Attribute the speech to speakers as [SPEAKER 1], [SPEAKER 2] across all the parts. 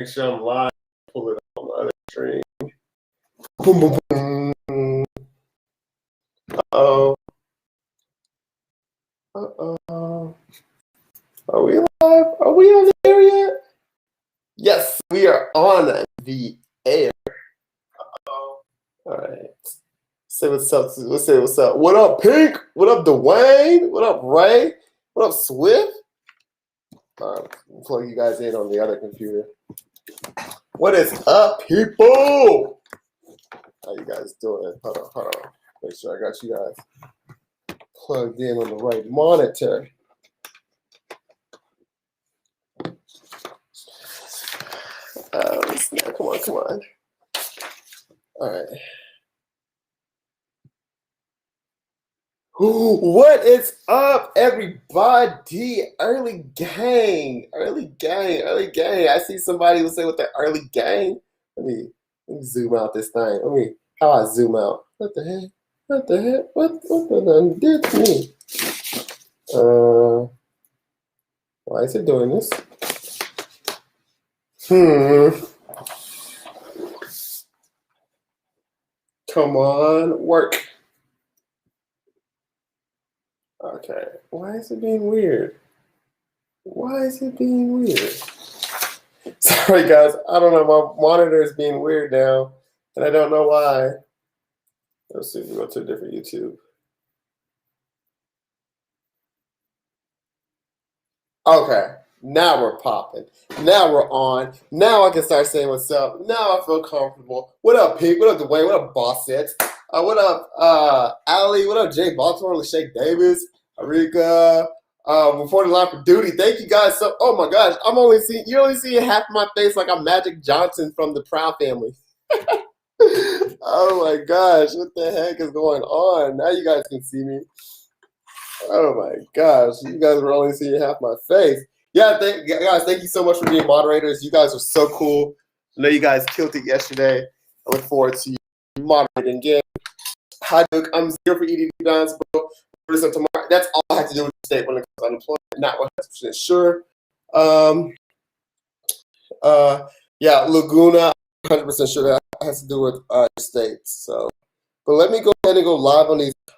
[SPEAKER 1] Make sure I'm live. Pull it up on the other screen. Boom, boom, boom. Uh-oh. Uh-oh. Are we live? Are we on the air yet? Yes, we are on the air. Uh-oh. All right. Say what's up. Let's say what's up. What up, Pink? What up, Dwayne? What up, Ray? What up, Swift? All right, plug you guys in on the other computer. What is up, people? How you guys doing? Hold on. Make sure I got you guys plugged in on the right monitor. Come on. All right. What is up, everybody? Early gang. I see somebody will say with the early gang. Let me zoom out this thing. How I zoom out? What the heck? What the did to me? Why is it doing this? Come on, work. Okay, why is it being weird? Sorry, guys. I don't know. My monitor is being weird now, and I don't know why. Let's see if we go to a different YouTube. Okay, now we're popping. Now we're on. Now I can start saying what's up. Now I feel comfortable. What up, Pete? What up, Dwayne? What up, Boss Sets? What up, Ali? What up, Jay Baltimore? Lachey Davis? Arika? Reporting live for duty. Thank you guys. So, oh my gosh, you're only seeing half of my face like I'm Magic Johnson from the Proud Family. Oh my gosh, what the heck is going on? Now you guys can see me. Oh my gosh, you guys were only seeing half my face. Yeah, guys, thank you so much for being moderators. You guys are so cool. I know you guys killed it yesterday. I look forward to you moderating again. Hi, Duke. I'm 0 for EDD Dons, bro. Tomorrow. That's all I have to do with the state when it comes to unemployment. Not 100% sure. Yeah, Laguna, 100% sure that has to do with states. So, but let me go ahead and go live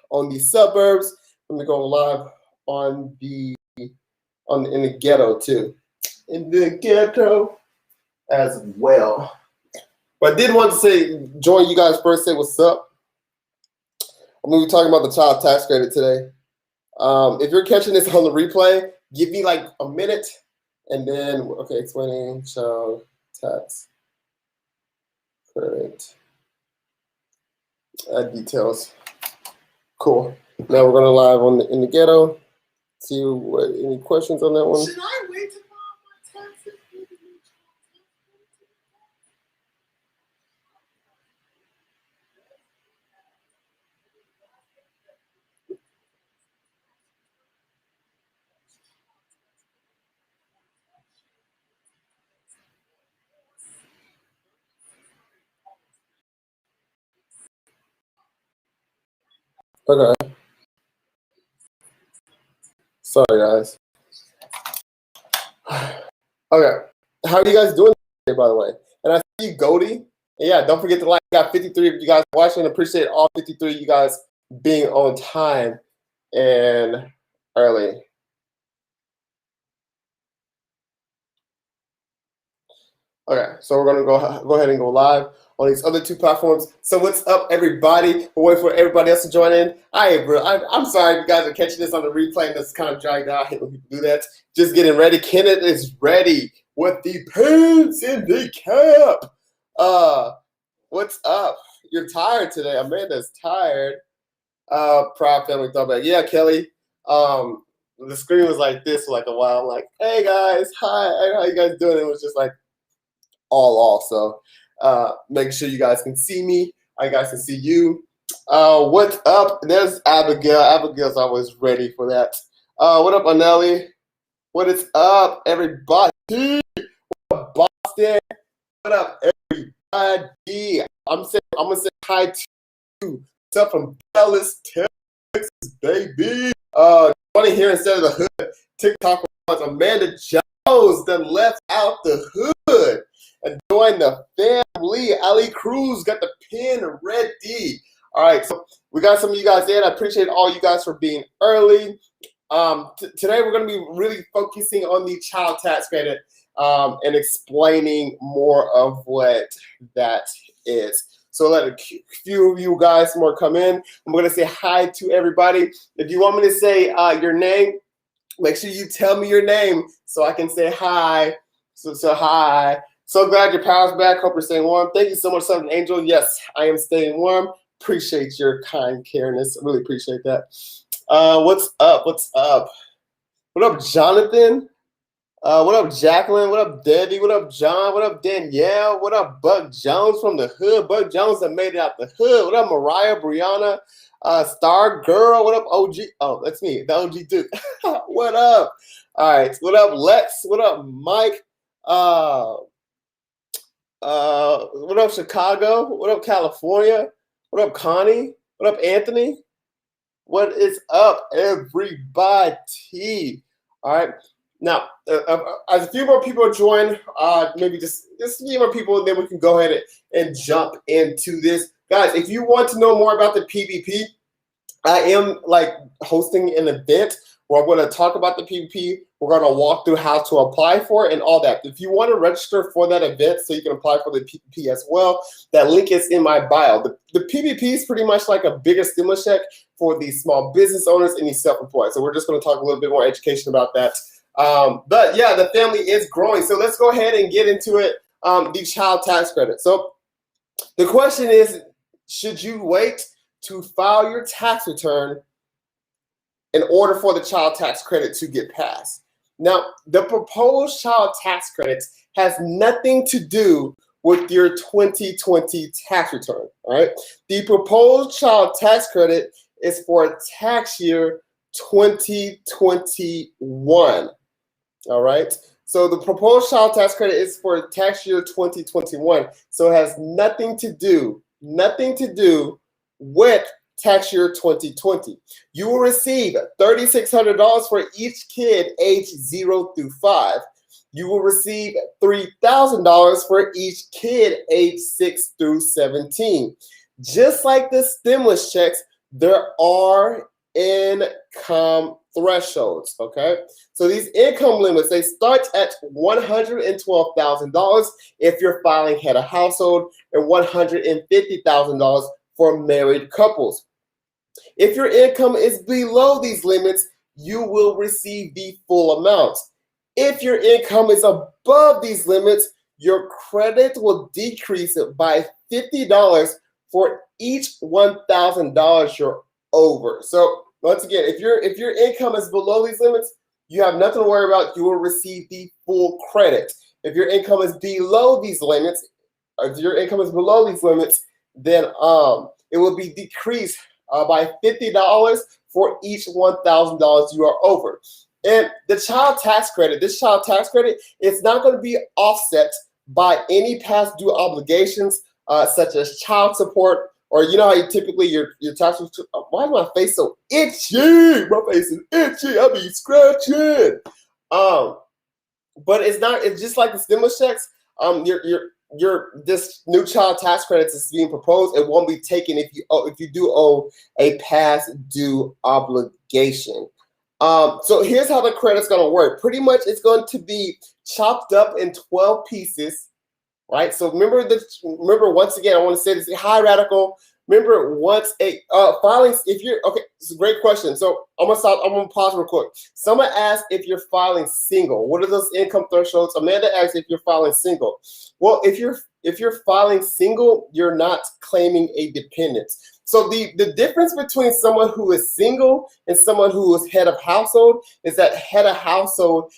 [SPEAKER 1] on these suburbs. Let me go live in the ghetto too. In the ghetto as well. But I did want to join you guys first, say what's up. I'm going to be talking about the child tax credit today. If you're catching this on the replay, give me like a minute and then, explaining child tax credit. Add details. Cool. Now we're going to live in the ghetto. See any questions on that one? Should I wait to file my taxes? Okay. Sorry, guys. Okay. How are you guys doing today, by the way? And I see you, Goldie. And yeah, don't forget to like. We got 53 of you guys watching. Appreciate all 53 of you guys being on time and early. Okay, so we're gonna go ahead and go live on these other two platforms. So what's up, everybody? We'll wait for everybody else to join in. I'm sorry if you guys are catching this on the replay and it's kind of dragged out. I hate when people do that. Just getting ready. Kenneth is ready with the pants in the cap. What's up? You're tired today. Amanda's tired. Proud family throwback. Yeah, Kelly. The screen was like this for like a while. I'm like, hey guys, hi, how you guys doing? It was just like all off. So make sure you guys can see me. I guys can see you. What's up? There's Abigail. Abigail's always ready for that. What up, Anelli? What is up, everybody? What up, Boston? What up, everybody? I'm gonna say hi to what's up from Dallas, Texas, baby. Want to hear instead of the hood? TikTok wants Amanda Jones that left out the hood. join the family. Ali Cruz got the pin ready. All right, so we got some of you guys in. I appreciate all you guys for being early. Today we're going to be really focusing on the child tax credit and explaining more of what that is. So let a few of you guys more come in. I'm going to say hi to everybody. If you want me to say your name, make sure you tell me your name so I can say hi. So hi. So glad your power's back. Hope you're staying warm. Thank you so much, Southern Angel. Yes, I am staying warm. Appreciate your kind careness. I really appreciate that. What's up? What's up? What up, Jonathan? What up, Jacqueline? What up, Debbie? What up, John? What up, Danielle? What up, Buck Jones from the hood? Buck Jones that made it out the hood. What up, Mariah, Brianna, Star Girl? What up, OG? Oh, that's me, the OG Duke. What up? All right. What up, Lex? What up, Mike? What up, Chicago? What up, California? What up, Connie? What up, Anthony? What is up, everybody? All right. Now, as a few more people join, maybe just a few more people, and then we can go ahead and jump into this. Guys, if you want to know more about the PPP, I am hosting an event where I'm going to talk about the PPP. We're going to walk through how to apply for it and all that. If you want to register for that event so you can apply for the PPP as well, that link is in my bio. The PPP is pretty much like a bigger stimulus check for the small business owners and the self-employed. So we're just going to talk a little bit more education about that. But yeah, the family is growing. So let's go ahead and get into it. The child tax credit. So the question is, should you wait to file your tax return in order for the child tax credit to get passed? Now, the proposed child tax credit has nothing to do with your 2020 tax return, all right? The proposed child tax credit is for tax year 2021, all right? So the proposed child tax credit is for tax year 2021. So it has nothing to do with tax year 2020. You will receive $3,600 for each kid age 0 through 5. You will receive $3,000 for each kid age 6 through 17. Just like the stimulus checks, there are income thresholds, okay? So these income limits, they start at $112,000 if you're filing head of household and $150,000 for married couples. If your income is below these limits, you will receive the full amount. If your income is above these limits, your credit will decrease it by $50 for each $1,000 you're over. So once again, if your income is below these limits, you have nothing to worry about. You will receive the full credit. If your income is below these limits, then it will be decreased by $50 for each $1,000 you are over. And the child tax credit, this child tax credit, it's not going to be offset by any past due obligations such as child support, or you know how you typically your taxes. Why is my face so itchy? My face is itchy. I be scratching. But it's not. It's just like the stimulus checks. This new child tax credits is being proposed. It won't be taken if you do owe a past due obligation. So here's how the credit's going to work. Pretty much, it's going to be chopped up in 12 pieces, right? So remember once again, I want to say this. Hi, Radical. Remember, once a filing, if you're okay, it's a great question. So I'm gonna pause real quick. Someone asked if you're filing single. What are those income thresholds? Amanda asked if you're filing single. Well, if you're filing single, you're not claiming a dependent. So the difference between someone who is single and someone who is head of household is that head of household,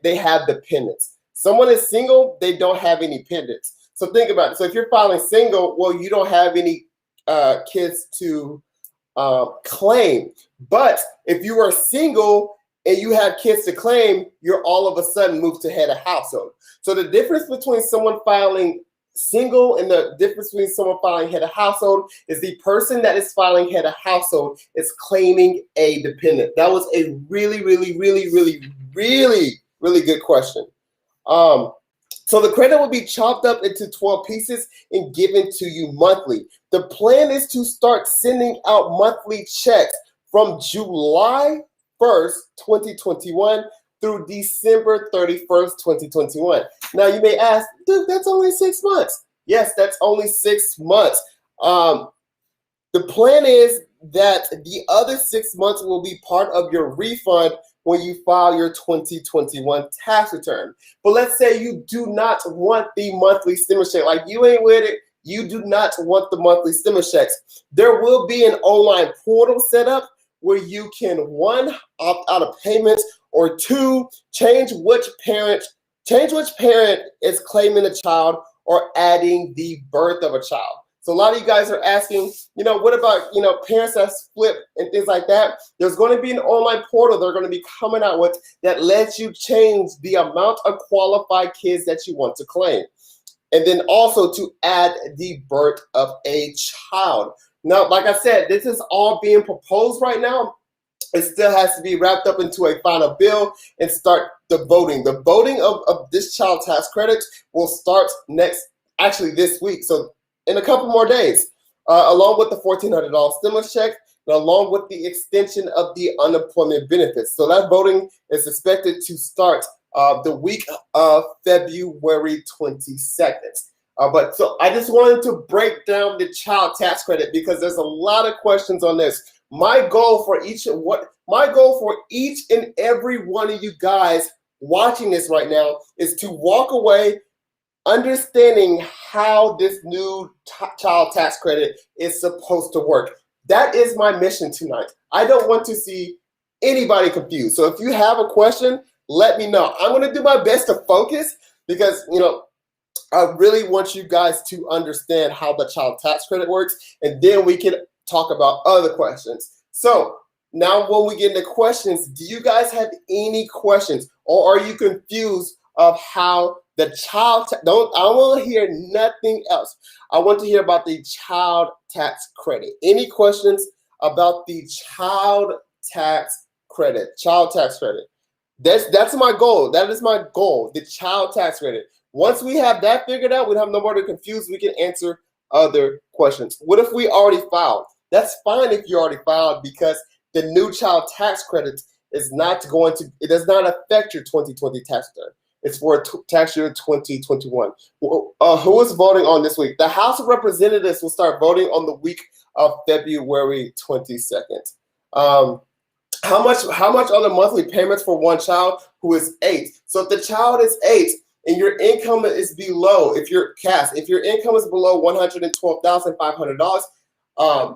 [SPEAKER 1] they have dependents. Someone is single, they don't have any dependents. So think about it. So if you're filing single, well, you don't have any kids to claim. But if you are single and you have kids to claim, you're all of a sudden moved to head of household. So the difference between someone filing single and the difference between someone filing head of household is the person that is filing head of household is claiming a dependent. That was a really, really, really, really, really, really good question. So the credit will be chopped up into 12 pieces and given to you monthly. The plan is to start sending out monthly checks from July 1st, 2021 through December 31st, 2021. Now you may ask, dude, that's only 6 months. Yes, that's only 6 months. The plan is that the other 6 months will be part of your refund when you file your 2021 tax return. But let's say you do not want the monthly stimulus check, like you ain't with it, you do not want the monthly stimulus checks. There will be an online portal set up where you can, one, opt out of payments, or two, change which parent is claiming a child or adding the birth of a child. So a lot of you guys are asking, what about, parents that split and things like that? There's going to be an online portal they're going to be coming out with that lets you change the amount of qualified kids that you want to claim. And then also to add the birth of a child. Now, like I said, this is all being proposed right now. It still has to be wrapped up into a final bill and start the voting. The voting of this child tax credit will start this week. So in a couple more days, along with the $1,400 stimulus check, and along with the extension of the unemployment benefits. So that voting is expected to start the week of February 22nd. So I just wanted to break down the child tax credit because there's a lot of questions on this. My goal for each and every one of you guys watching this right now is to walk away understanding how this new child tax credit is supposed to work. That is my mission tonight. I don't want to see anybody confused. So if you have a question, let me know. I'm going to do my best to focus because, I really want you guys to understand how the child tax credit works, and then we can talk about other questions. So now when we get into questions, do you guys have any questions, or are you confused of how the child I want to hear nothing else. I want to hear about the child tax credit. Any questions about the child tax credit? Child tax credit. That's my goal. That is my goal, the child tax credit. Once we have that figured out, we have no more to confuse. We can answer other questions. What if we already filed? That's fine if you already filed because the new child tax credit does not affect your 2020 tax return. It's for tax year 2021. Who is voting on this week? The House of Representatives will start voting on the week of February 22nd. How much are the monthly payments for one child who is 8? So if the child is 8 and your income is below, if your income is below $112,500,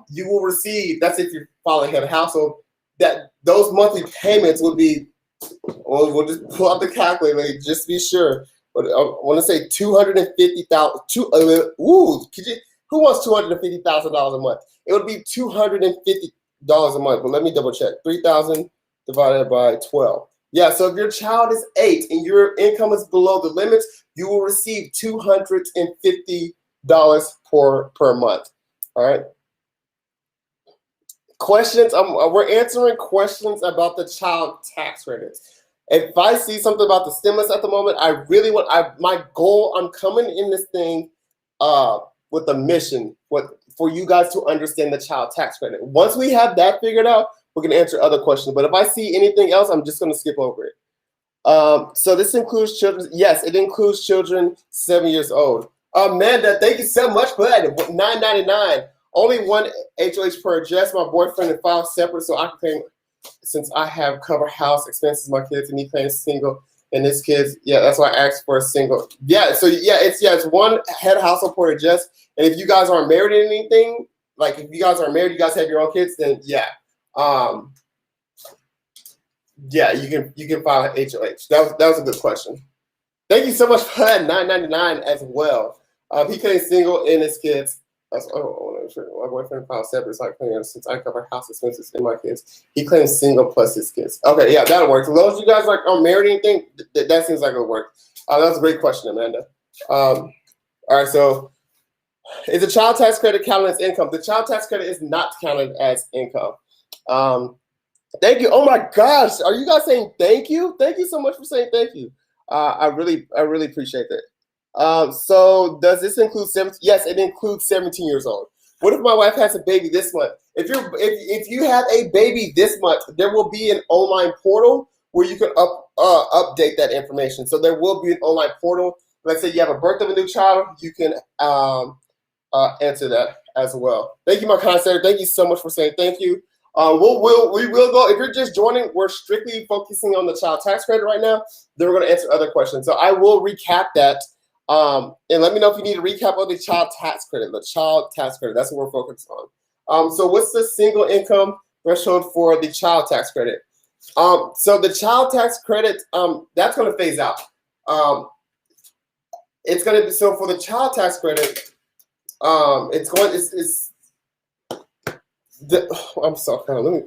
[SPEAKER 1] you will receive. That's if you're following head of household. That those monthly payments would be. We'll just pull out the calculator just to be sure. But I want to say $250,000. Who wants $250,000 a month? It would be $250 a month. But let me double check. 3,000 divided by 12. Yeah. So if your child is 8 and your income is below the limits, you will receive $250 per month. All right. Questions. We're answering questions about the child tax credits. If I see something about the stimulus at the moment, my goal. I'm coming in this thing with a mission for you guys to understand the child tax credit. Once we have that figured out, we're gonna answer other questions. But if I see anything else, I'm just gonna skip over it. So this includes children. Yes, it includes children 7 years old. Amanda, thank you so much for that. $9.99. Only one HOH per address. My boyfriend and file separate, so I can pay since I have covered house expenses, my kids, and he pays single, and his kids. Yeah, that's why I asked for a single. Yeah, so it's one head household per address. And if you guys aren't married or anything, like if you guys are married, you guys have your own kids, then you can file an HOH. That was a good question. Thank you so much for that $9.99 as well. He came single and his kids. My boyfriend filed separate, so I claim since I cover house expenses and my kids. He claims single plus his kids. Okay, yeah, that'll work. As long as you guys are married or anything, that seems like it'll work. That was a great question, Amanda. All right, so is the child tax credit counted as income? The child tax credit is not counted as income. Thank you. Oh my gosh, are you guys saying thank you? Thank you so much for saying thank you. I really appreciate that. So does this include 17? Yes, it includes 17 years old. What if my wife has a baby this month? If you have a baby this month, there will be an online portal where you can update that information. So there will be an online portal. Let's say you have a birth of a new child, you can answer that as well. Thank you, my consigliere. Thank you so much for saying thank you. We will go. If you're just joining, we're strictly focusing on the child tax credit right now. Then we're going to answer other questions. So I will recap that. And let me know if you need a recap of the child tax credit. The child tax credit. That's what we're focused on. So what's the single income threshold for the child tax credit? So the child tax credit, that's going to phase out. It's going to be so for the child tax credit. I'm sorry. Let me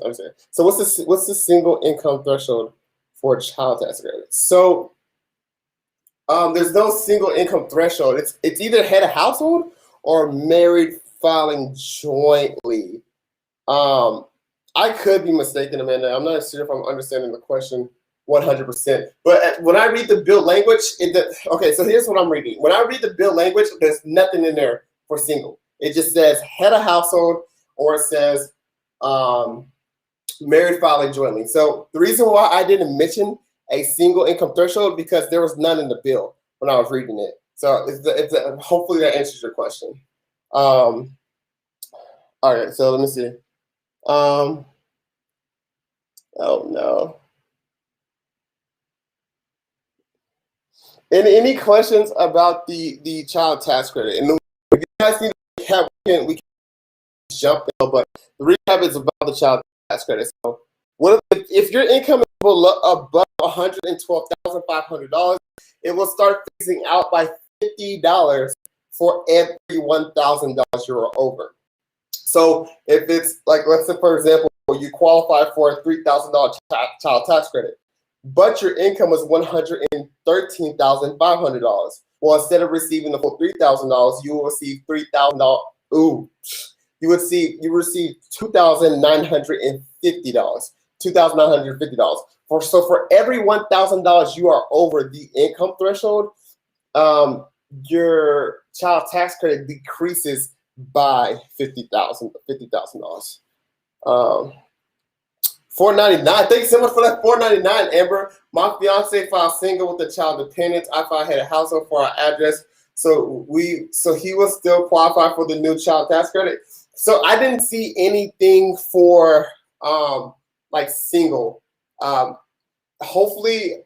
[SPEAKER 1] understand. So what's the single income threshold for child tax credit? So there's no single income threshold. It's either head of household or married filing jointly. I could be mistaken, Amanda. I'm not sure if I'm understanding the question 100%. But when I read the bill language, okay, so here's what I'm reading. When I read the bill language, there's nothing in there for single. It just says head of household or it says married filing jointly. So the reason why I didn't mention a single income threshold because there was none in the bill when I was reading it. So hopefully that answers your question. All right, so let me see. Oh no. Any questions about the child tax credit? And if you guys need a recap, we can jump in, but the recap is about the child tax credit. So if your income is above $112,500, it will start phasing out by $50 for every $1,000 you're over. So if it's like, let's say for example, you qualify for a $3,000 child tax credit, but your income was $113,500. Well, instead of receiving the full $3,000, you will receive $3,000. Ooh, you receive $2,950. $2,950. So for every $1,000 you are over the income threshold, your child tax credit decreases by $50,000. $499. Thank you so much for that. $499, Amber. My fiance filed single with a child dependent. I filed head of household for our address. So he will still qualify for the new child tax credit. So I didn't see anything for like single. Hopefully,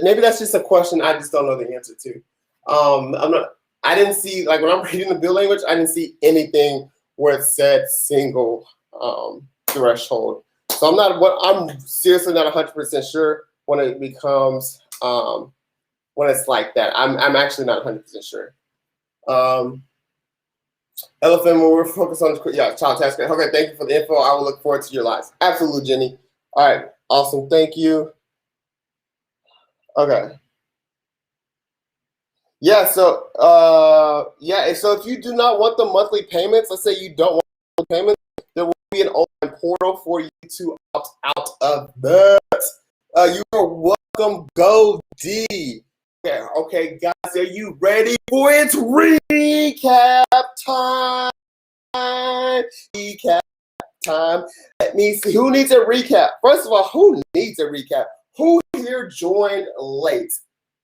[SPEAKER 1] maybe that's just a question I just don't know the answer to. I didn't see, like when I'm reading the bill language, I didn't see anything where it said single threshold. So I'm seriously not 100% sure when it becomes when it's like that. I'm actually not 100% sure. Elephant, when we're focused on child tax credit. Okay, thank you for the info. I will look forward to your lives. Absolutely, Jenny. All right, awesome. Thank you. Okay. Yeah. So So if you do not want the monthly payments, let's say you don't want the payments, there will be an online portal for you to opt out of that. You are welcome. Go D. Okay, guys, are you ready for its recap time? Recap time. Let me see. Who needs a recap? First of all, who needs a recap? Who here joined late?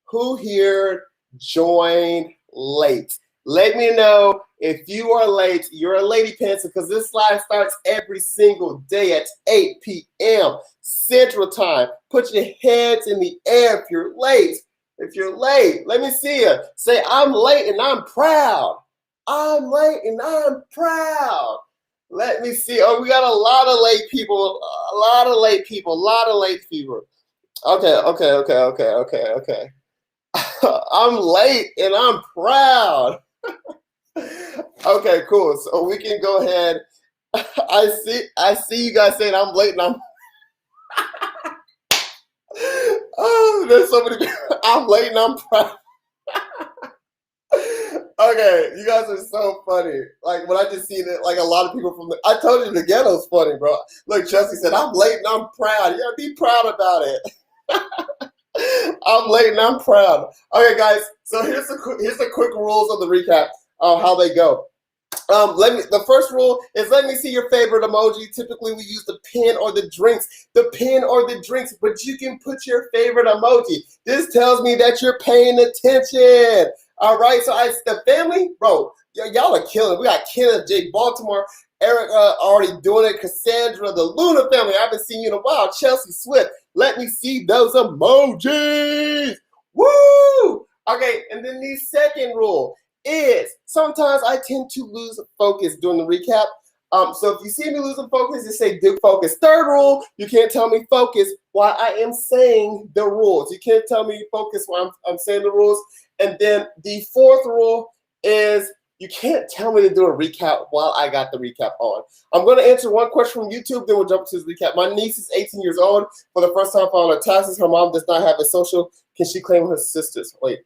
[SPEAKER 1] Who here joined late? Let me know if you are late. You're a lady pants because this live starts every single day at 8 p.m. Central Time. Put your heads in the air if you're late. If you're late, let me see you. Say, I'm late and I'm proud. I'm late and I'm proud. Let me see. Oh, we got a lot of late people. A lot of late people. Okay. I'm late and I'm proud. Okay, cool. So we can go ahead. I see you guys saying I'm late and I'm oh, there's so many people. I'm late and I'm proud. Okay, you guys are so funny. Like when I just seen it, like a lot of people from I told you the ghetto's funny, bro. Look, Chelsea said, I'm late and I'm proud. You gotta be proud about it. I'm late and I'm proud. Okay, guys. So here's the quick rules of the recap of how they go. The first rule is let me see your favorite emoji. Typically, we use the pen or the drinks. The pen or the drinks, but you can put your favorite emoji. This tells me that you're paying attention. All right. So the family, bro, y'all are killing. We got Kenneth, Jake, Baltimore, Eric already doing it. Cassandra, the Luna family. I haven't seen you in a while. Chelsea Swift. Let me see those emojis. Woo! Okay, and then the second rule is sometimes I tend to lose focus during the recap. So if you see me losing focus, just say do focus. Third rule, you can't tell me focus while I am saying the rules. You can't tell me focus while I'm saying the rules. And then the fourth rule is you can't tell me to do a recap while I got the recap on. I'm going to answer one question from YouTube, then we'll jump to the recap. My niece is 18 years old. For the first time filing her taxes, her mom does not have a social. Can she claim her sisters? Wait.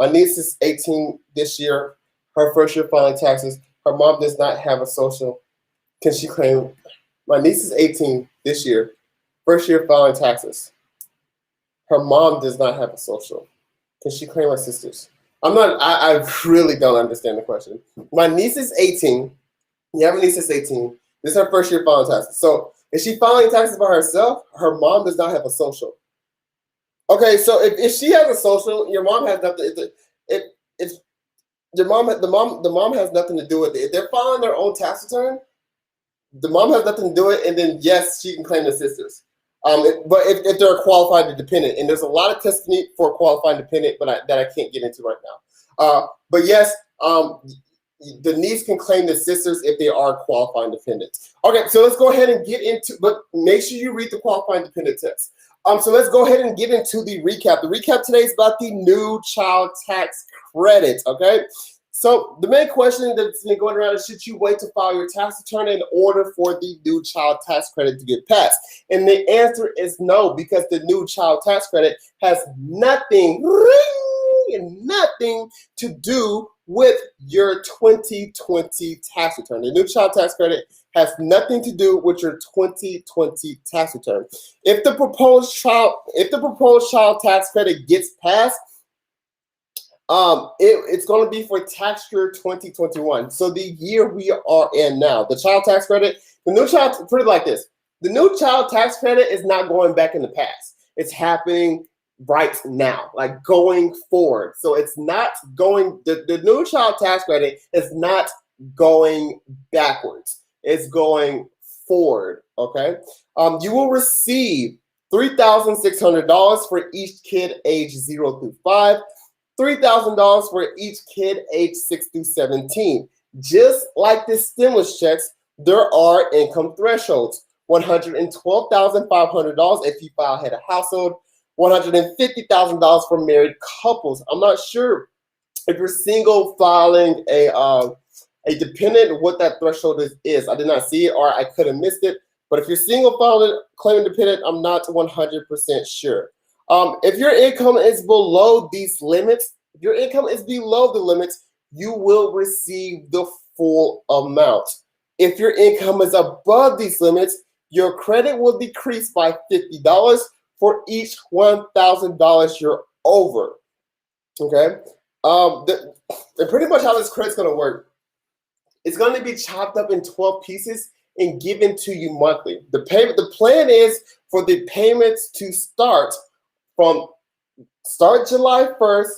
[SPEAKER 1] My niece is 18 this year. Her first year filing taxes. Her mom does not have a social. Can she claim? My niece is 18 this year. First year filing taxes. Her mom does not have a social. Can she claim her sisters? I really don't understand the question. My niece is 18. You have a niece that's 18. This is her first year filing taxes. So is she filing taxes by herself? Her mom does not have a social. Okay, so if she has a social, your mom has nothing. It's the mom has nothing to do with it. If they're filing their own tax return, the mom has nothing to do with it. And then yes, she can claim the sisters. But if they're a qualified dependent, and there's a lot of testing for a qualified dependent, but that I can't get into right now. But yes, the niece can claim the sisters if they are qualifying dependents. Okay, so let's go ahead and get into. But make sure you read the qualifying dependent test. So let's go ahead and get into the recap. The recap today is about the new child tax credit. Okay. So the main question that's been going around is, should you wait to file your tax return in order for the new child tax credit to get passed? And the answer is no, because the new child tax credit has nothing to do with your 2020 tax return. The new child tax credit has nothing to do with your 2020 tax return. If the proposed child tax credit gets passed, it's going to be for tax year 2021. So the year we are in now, the child tax credit, put it like this. The new child tax credit is not going back in the past. It's happening right now, like going forward. So it's not going, the new child tax credit is not going backwards. It's going forward, okay? You will receive $3,600 for each kid age 0 through 5. $3,000 for each kid age 6 through 17. Just like the stimulus checks, there are income thresholds. $112,500 if you file head of household. $150,000 for married couples. I'm not sure if you're single filing a dependent what that threshold is. I did not see it, or I could have missed it. But if you're single filing claiming dependent, I'm not 100% sure. If your income is below these limits, you will receive the full amount. If your income is above these limits, your credit will decrease by $50 for each $1,000 you're over. Okay? And pretty much how this credit's going to work. It's going to be chopped up in 12 pieces and given to you monthly. The plan is for the payments to start July 1st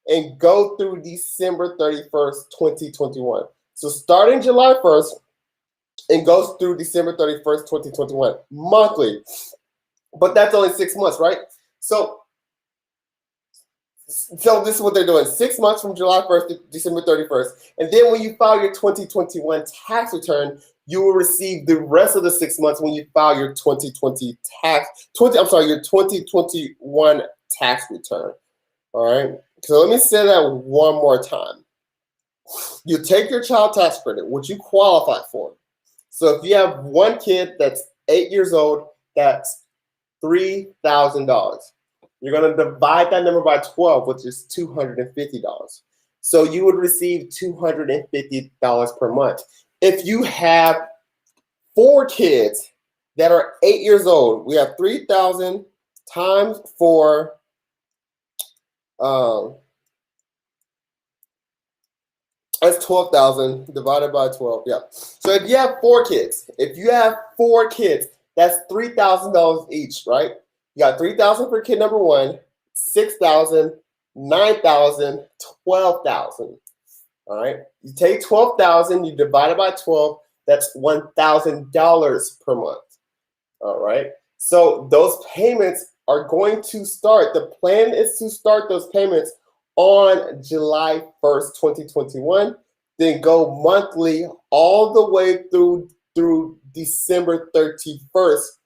[SPEAKER 1] and go through December 31st, 2021. So starting July 1st and goes through December 31st, 2021, monthly. But that's only 6 months, right? So this is what they're doing. 6 months from July 1st to December 31st. And then when you file your 2021 tax return, you will receive the rest of the 6 months when you file your 2021 tax return. All right. So let me say that one more time. You take your child tax credit, which you qualify for. So if you have one kid that's 8 years old, that's $3,000. You're going to divide that number by 12, which is $250. So you would receive $250 per month. If you have 4 kids that are 8 years old, we have 3,000 times 4 Um, that's 12,000 divided by 12. Yeah. So if you have 4 kids, that's $3,000 each, right? You got 3,000 for kid number one, 6,000, 9,000, 12,000. All right. You take 12,000, you divide it by 12. That's $1,000 per month. All right. So those payments are going to start. The plan is to start those payments on July 1st, 2021, then go monthly all the way through December 31st,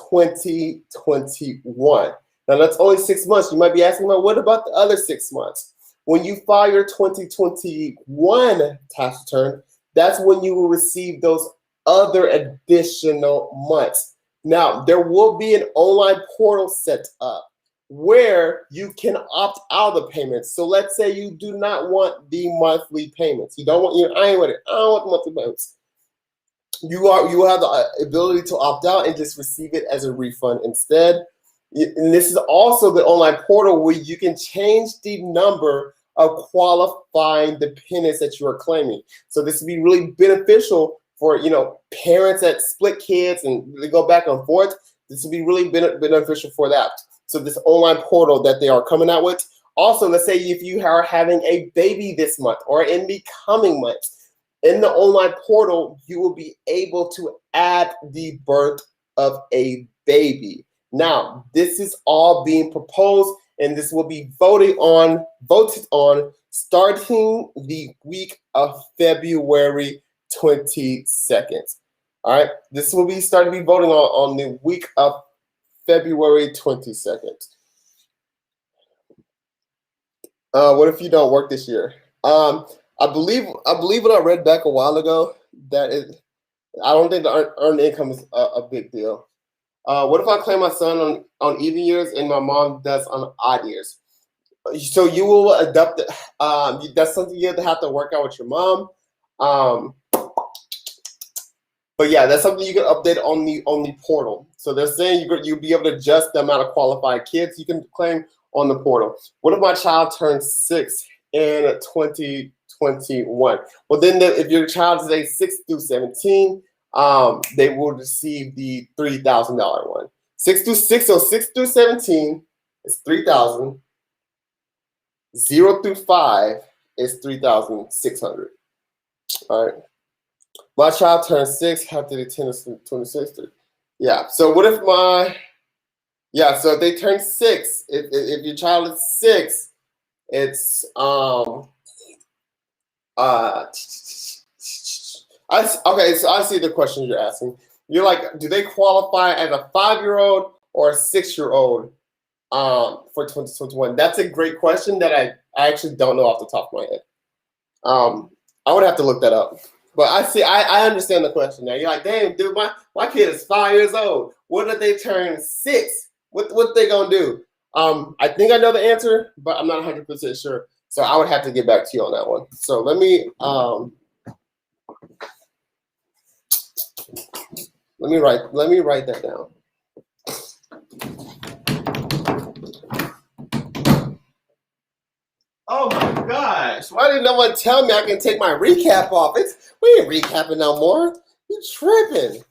[SPEAKER 1] 2021. Now that's only 6 months. You might be asking, well, what about the other 6 months? When you file your 2021 tax return, that's when you will receive those other additional months. Now, there will be an online portal set up where you can opt out of the payments. So let's say you do not want the monthly payments. You don't want, I ain't with it. I don't want the monthly payments. You have the ability to opt out and just receive it as a refund instead. And this is also the online portal where you can change the number of qualifying dependents that you are claiming. So this would be really beneficial for parents that split kids and they go back and forth. This would be really beneficial for that. So this online portal that they are coming out with. Also, let's say if you are having a baby this month or in the coming months, in the online portal, you will be able to add the birth of a baby. Now, this is all being proposed, and this will be voted on starting the week of February 22nd. All right, this will be starting to be voting on the week of February 22nd. What if you don't work this year? I believe what I read back a while ago that I don't think the earned income is a big deal. What if I claim my son on even years and my mom does on odd years? So you will adopt it. That's something you have to work out with your mom. But yeah, that's something you can update on the portal. So they're saying you'll be able to adjust the amount of qualified kids you can claim on the portal. What if my child turns 6 in 2021? Well, then if your child is age 6 through 17, they will receive the $3,000 one. 6 through 17 is 3,000. 0 through 5 is 3,600. All right. My child turns 6 after the 10 is 26. Yeah. So what if so if they turn 6, if your child is 6, it's okay, so I see the question you're asking. You're like, do they qualify as a 5-year-old or a 6-year-old for 2021? That's a great question that I actually don't know off the top of my head. I would have to look that up. But I understand the question now. You're like, damn, dude, my kid is 5 years old. What if they turn 6? What they gonna do? I think I know the answer, but I'm not 100% sure. So I would have to get back to you on that one. So let me write that down. Oh my gosh! Why didn't no one tell me I can take my recap off? We ain't recapping no more. You tripping?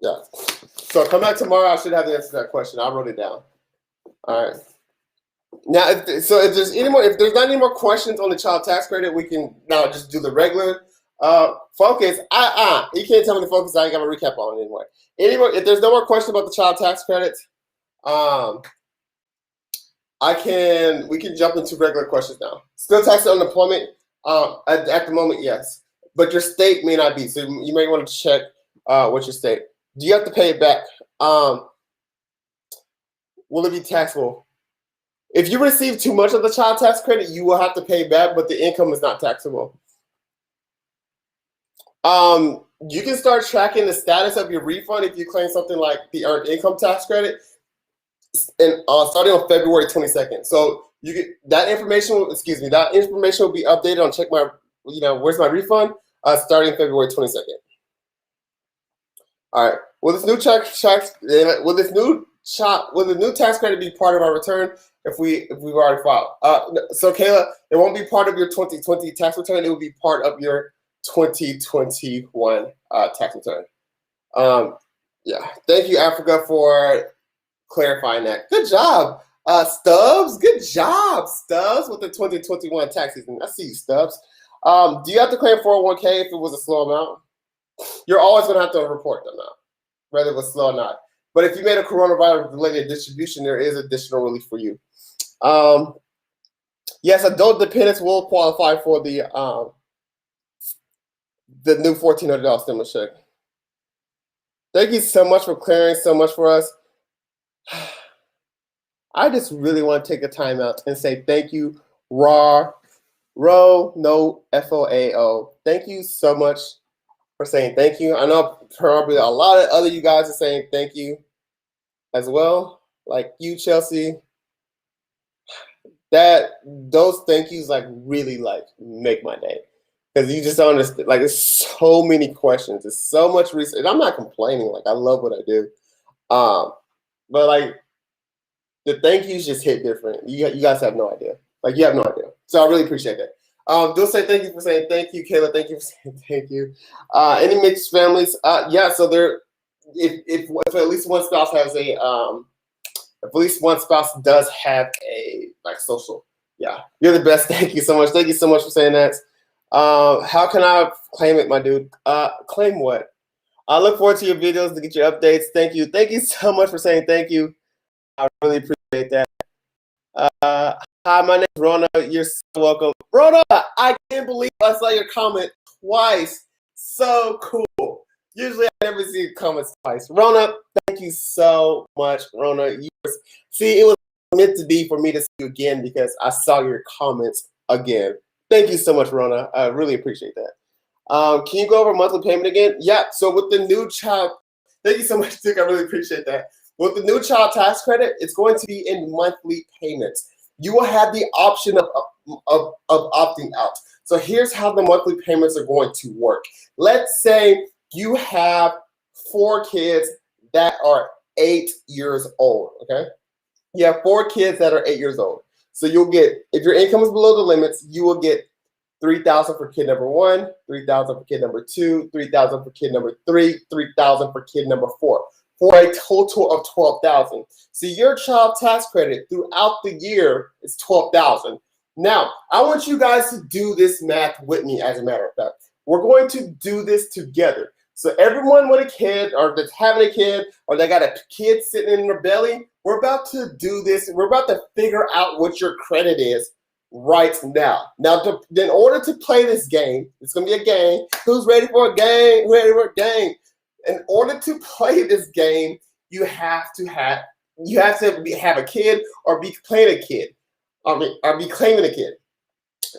[SPEAKER 1] Yeah. So come back tomorrow. I should have the answer to that question. I wrote it down. All right. Now, if there's not any more questions on the child tax credit, we can now just do the regular focus. You can't tell me the focus. I ain't got a recap on it anyway. Anyway, if there's no more questions about the child tax credit, we can jump into regular questions now. Still tax on unemployment? At the moment, yes, but your state may not be. So you may want to check what's your state. Do you have to pay it back? Will it be taxable? If you receive too much of the child tax credit, you will have to pay back, but the income is not taxable. You can start tracking the status of your refund if you claim something like the earned income tax credit, and starting on February 22nd. So that information will be updated on Check My, Where's My Refund, starting February 22nd. All right. Will this new will the new tax credit be part of our return if we've already filed? So Kayla, it won't be part of your 2020 tax return. It will be part of your 2021 tax return. Yeah. Thank you, Africa, for clarifying that. Good job, Stubbs. Good job, Stubbs, with the 2021 tax season. I see you, Stubbs. Do you have to claim 401k if it was a slow amount? You're always going to have to report them now, whether it was slow or not. But if you made a coronavirus-related distribution, there is additional relief for you. Yes, adult dependents will qualify for the new $1,400 stimulus check. Thank you so much for clearing so much for us. I just really want to take a time out and say thank you, no FOAO. Thank you so much for saying thank you. I know probably a lot of other you guys are saying thank you as well. Like you, Chelsea. Those thank yous like really like make my day. Because you just don't understand. Like there's so many questions. There's so much research. And I'm not complaining. Like I love what I do. But like the thank yous just hit different. You guys have no idea. Like you have no idea. So I really appreciate that. Do say thank you for saying thank you, Kayla. Thank you for saying thank you. Any mixed families? Yeah. So there, if at least one spouse has a, if at least one spouse does have a like social. Yeah, you're the best. Thank you so much. Thank you so much for saying that. How can I claim it, my dude? Claim what? I look forward to your videos to get your updates. Thank you. Thank you so much for saying thank you. I really appreciate that. Hi, my name is Rona. You're so welcome. Rona, I can't believe I saw your comment twice. So cool. Usually I never see your comments twice. Rona, thank you so much, Rona. See, it was meant to be for me to see you again because I saw your comments again. Thank you so much, Rona. I really appreciate that. Can you go over monthly payment again? Yeah, so with the new child, thank you so much, Dick. I really appreciate that. With the new child tax credit, it's going to be in monthly payments. You will have the option of opting out. So here's how the monthly payments are going to work. Let's say you have 4 kids that are 8 years old, okay? You have 4 kids that are 8 years old. So you'll get, if your income is below the limits, you will get $3,000 for kid number 1, $3,000 for kid number 2, $3,000 for kid number 3, $3,000 for kid number 4. For a total of $12,000. So your child tax credit throughout the year is $12,000. Now, I want you guys to do this math with me, as a matter of fact. We're going to do this together. So everyone with a kid or that's having a kid or they got a kid sitting in their belly, we're about to do this. We're about to figure out what your credit is right now. Now, in order to play this game, it's going to be a game. Who's ready for a game? Ready for a game? In order to play this game, you have to have a kid or be playing a kid, or be claiming a kid,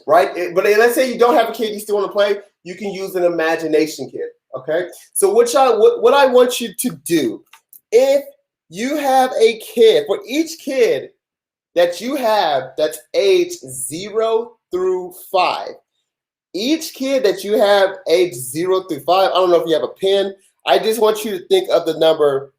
[SPEAKER 1] right? But let's say you don't have a kid, you still want to play. You can use an imagination kid. Okay. So what I want you to do, if you have a kid, for each kid that you have that's age 0 through 5, each kid that you have age 0 through 5, I don't know if you have a pen. I just want you to think of the number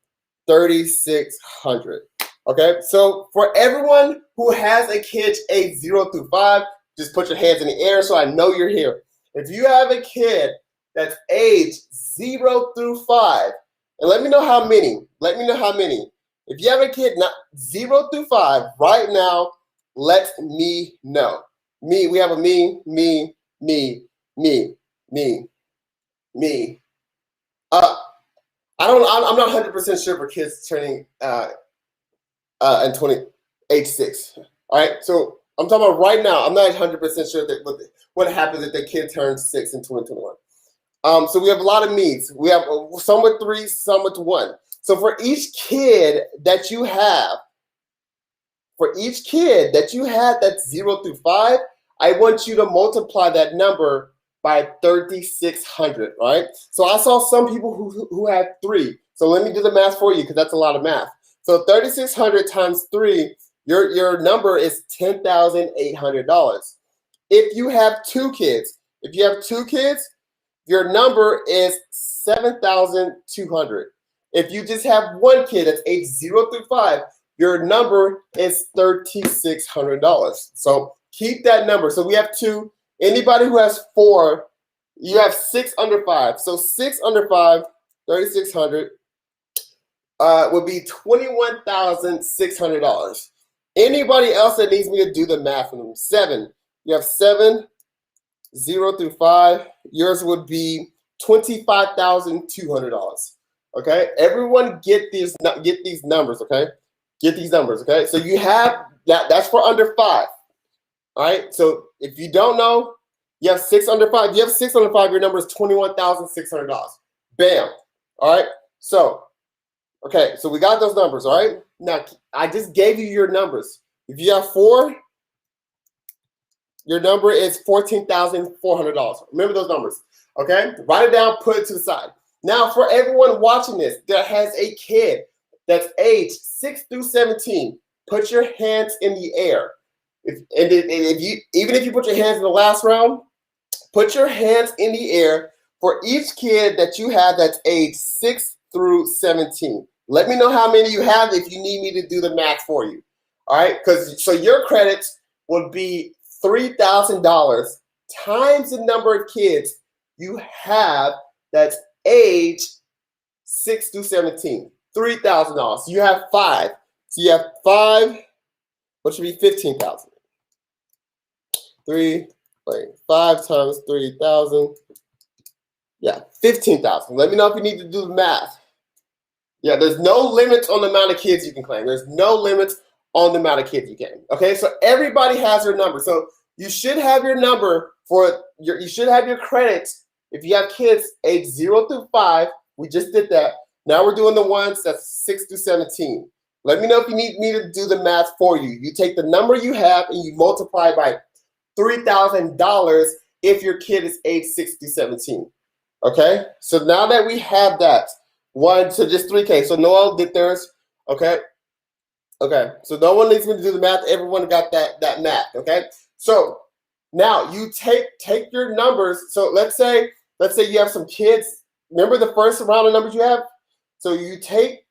[SPEAKER 1] 3,600. Okay, so for everyone who has a kid age 0 through 5, just put your hands in the air so I know you're here. If you have a kid that's age 0 through 5, and let me know how many. Let me know how many. If you have a kid not 0 through 5 right now, let me know. We have a me. I'm not 100% sure for kids turning in age 6. All right, so I'm talking about right now. I'm not 100% sure that what happens if the kid turns 6 in 2021. So we have a lot of me's. We have some with 3, some with 1. So for each kid that you have, that's 0 through 5, I want you to multiply that number by 3,600, right? So I saw some people who had 3. So let me do the math for you because that's a lot of math. So 3,600 times 3, your number is $10,800. If you have 2 kids, your number is $7,200. If you just have one kid that's age 0 through 5, your number is $3,600. So keep that number. So we have 2. Anybody who has 4, you have 6 under 5. So 6 under 5, 3,600 would be $21,600. Anybody else that needs me to do the math on them? 7. You have 7, 0 through 5. Yours would be $25,200. Okay, everyone get these numbers. Okay, get these numbers. Okay, so you have that. That's for under 5. All right. So if you don't know, you have 6 under 5. If you have 6 under 5, your number is $21,600. Bam. All right. So okay, so we got those numbers. All right. Now I just gave you your numbers. If you have 4, your number is $14,400. Remember those numbers. Okay, write it down. Put it to the side. Now, for everyone watching this that has a kid that's aged 6 through 17, put your hands in the air. Even if you put your hands in the last round, put your hands in the air for each kid that you have that's aged 6 through 17. Let me know how many you have if you need me to do the math for you. All right, so your credits would be $3,000 times the number of kids you have that's age 6 through 17, $3,000. So you have 5. So you have 5, what should be 15,000? 5 times 3,000. Yeah, 15,000. Let me know if you need to do the math. Yeah, there's no limits on the amount of kids you can claim. There's no limits on the amount of kids you can. Okay, so everybody has their number. So you should have your number you should have your credits. If you have kids age 0 through 5, we just did that. Now we're doing the ones that's 6 through 17. Let me know if you need me to do the math for you. You take the number you have and you multiply by $3,000 if your kid is age 6 through 17. Okay, so now that we have that, so just 3K. So Noel did theirs. Okay, so no one needs me to do the math. Everyone got that math. Okay, so now you take your numbers. So let's say you have some kids. Remember the first round of numbers you have? So you take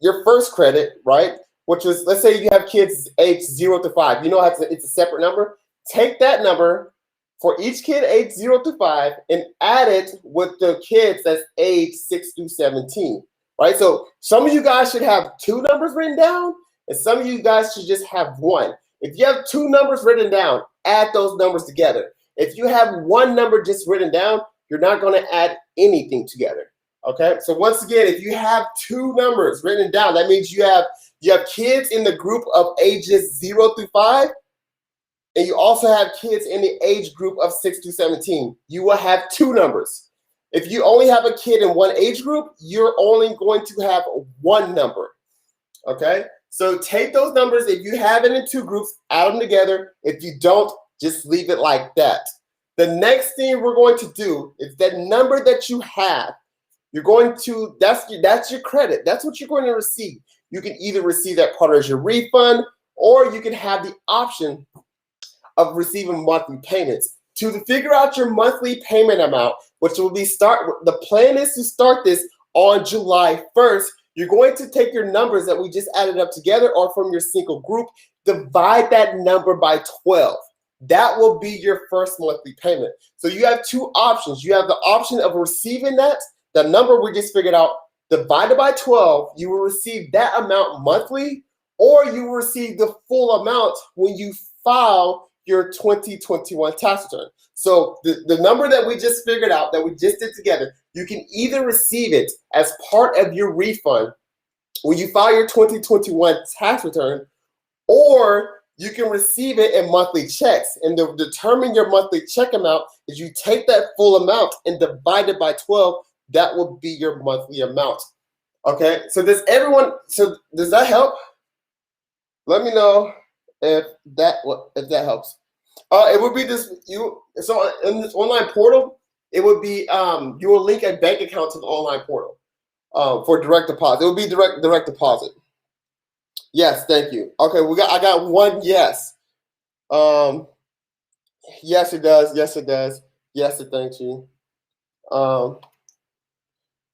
[SPEAKER 1] your first credit, right? Which is, let's say you have kids age 0 to 5. You know how it's a separate number? Take that number for each kid age 0 to 5 and add it with the kids that's age 6 through 17, right? So some of you guys should have 2 numbers written down, and some of you guys should just have 1. If you have 2 numbers written down, add those numbers together. If you have 1 number just written down, you're not going to add anything together. Okay, so once again, if you have 2 numbers written down, that means you have kids in the group of ages 0 through 5, and you also have kids in the age group of 6 to 17. You will have 2 numbers. If you only have a kid in one age group, you're only going to have 1 number. Okay, so take those numbers. If you have it in 2 groups, add them together. If you don't, just leave it like that. The next thing we're going to do is that number that you have, you're going to, that's your credit. That's what you're going to receive. You can either receive that part as your refund, or you can have the option of receiving monthly payments. To figure out your monthly payment amount, which will be the plan is to start this on July 1st. You're going to take your numbers that we just added up together or from your single group, divide that number by 12. That will be your first monthly payment. So you have 2 options. You have the option of receiving the number we just figured out, divided by 12. You will receive that amount monthly, or you will receive the full amount when you file your 2021 tax return. So the number that we just figured out, that we just did together, you can either receive it as part of your refund when you file your 2021 tax return, or you can receive it in monthly checks. And to determine your monthly check amount is you take that full amount and divide it by 12. That will be your monthly amount. Okay, so does that help? Let me know if that helps. It would be so in this online portal, it would be you will link a bank account to the online portal for direct deposit. It will be direct deposit. Yes, thank you. Okay, I got 1 yes. Yes, it does. Yes, it does. Yes, it thanks you.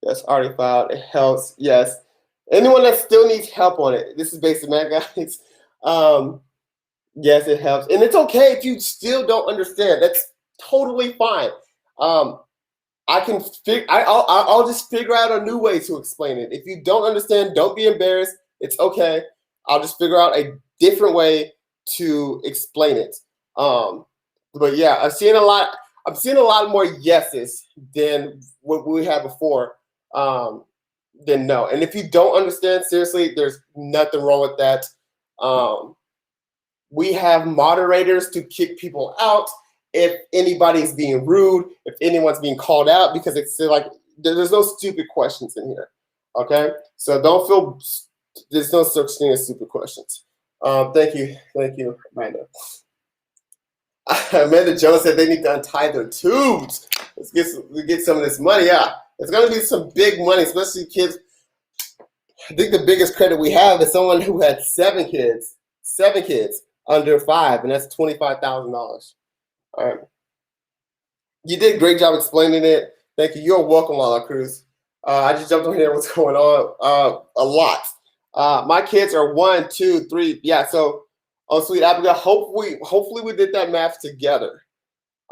[SPEAKER 1] Yes, already filed. It helps. Yes. Anyone that still needs help on it, this is basic math, guys. Um, yes, it helps, and it's okay if you still don't understand. That's totally fine. Um, I can I'll just figure out a new way to explain it. If you don't understand, don't be embarrassed. It's okay. I'll just figure out a different way to explain it. But yeah, I'm seeing a lot more yeses than what we had before. Than no. And if you don't understand, seriously, there's nothing wrong with that. We have moderators to kick people out if anybody's being rude, if anyone's being called out, because it's like there's no stupid questions in here. Okay, so don't feel there's no such thing as stupid questions. Thank you, Amanda. Amanda Jones said they need to untie their tubes. Let's get some of this money. Yeah, it's gonna be some big money, especially kids. I think the biggest credit we have is someone who had 7 kids under 5, and that's $25,000. All right. You did a great job explaining it. Thank you. You're welcome, Lala Cruz. I just jumped on here. What's going on? A lot. My kids are 1, 2, 3. Yeah. So, sweet Abigail. Hopefully we did that math together.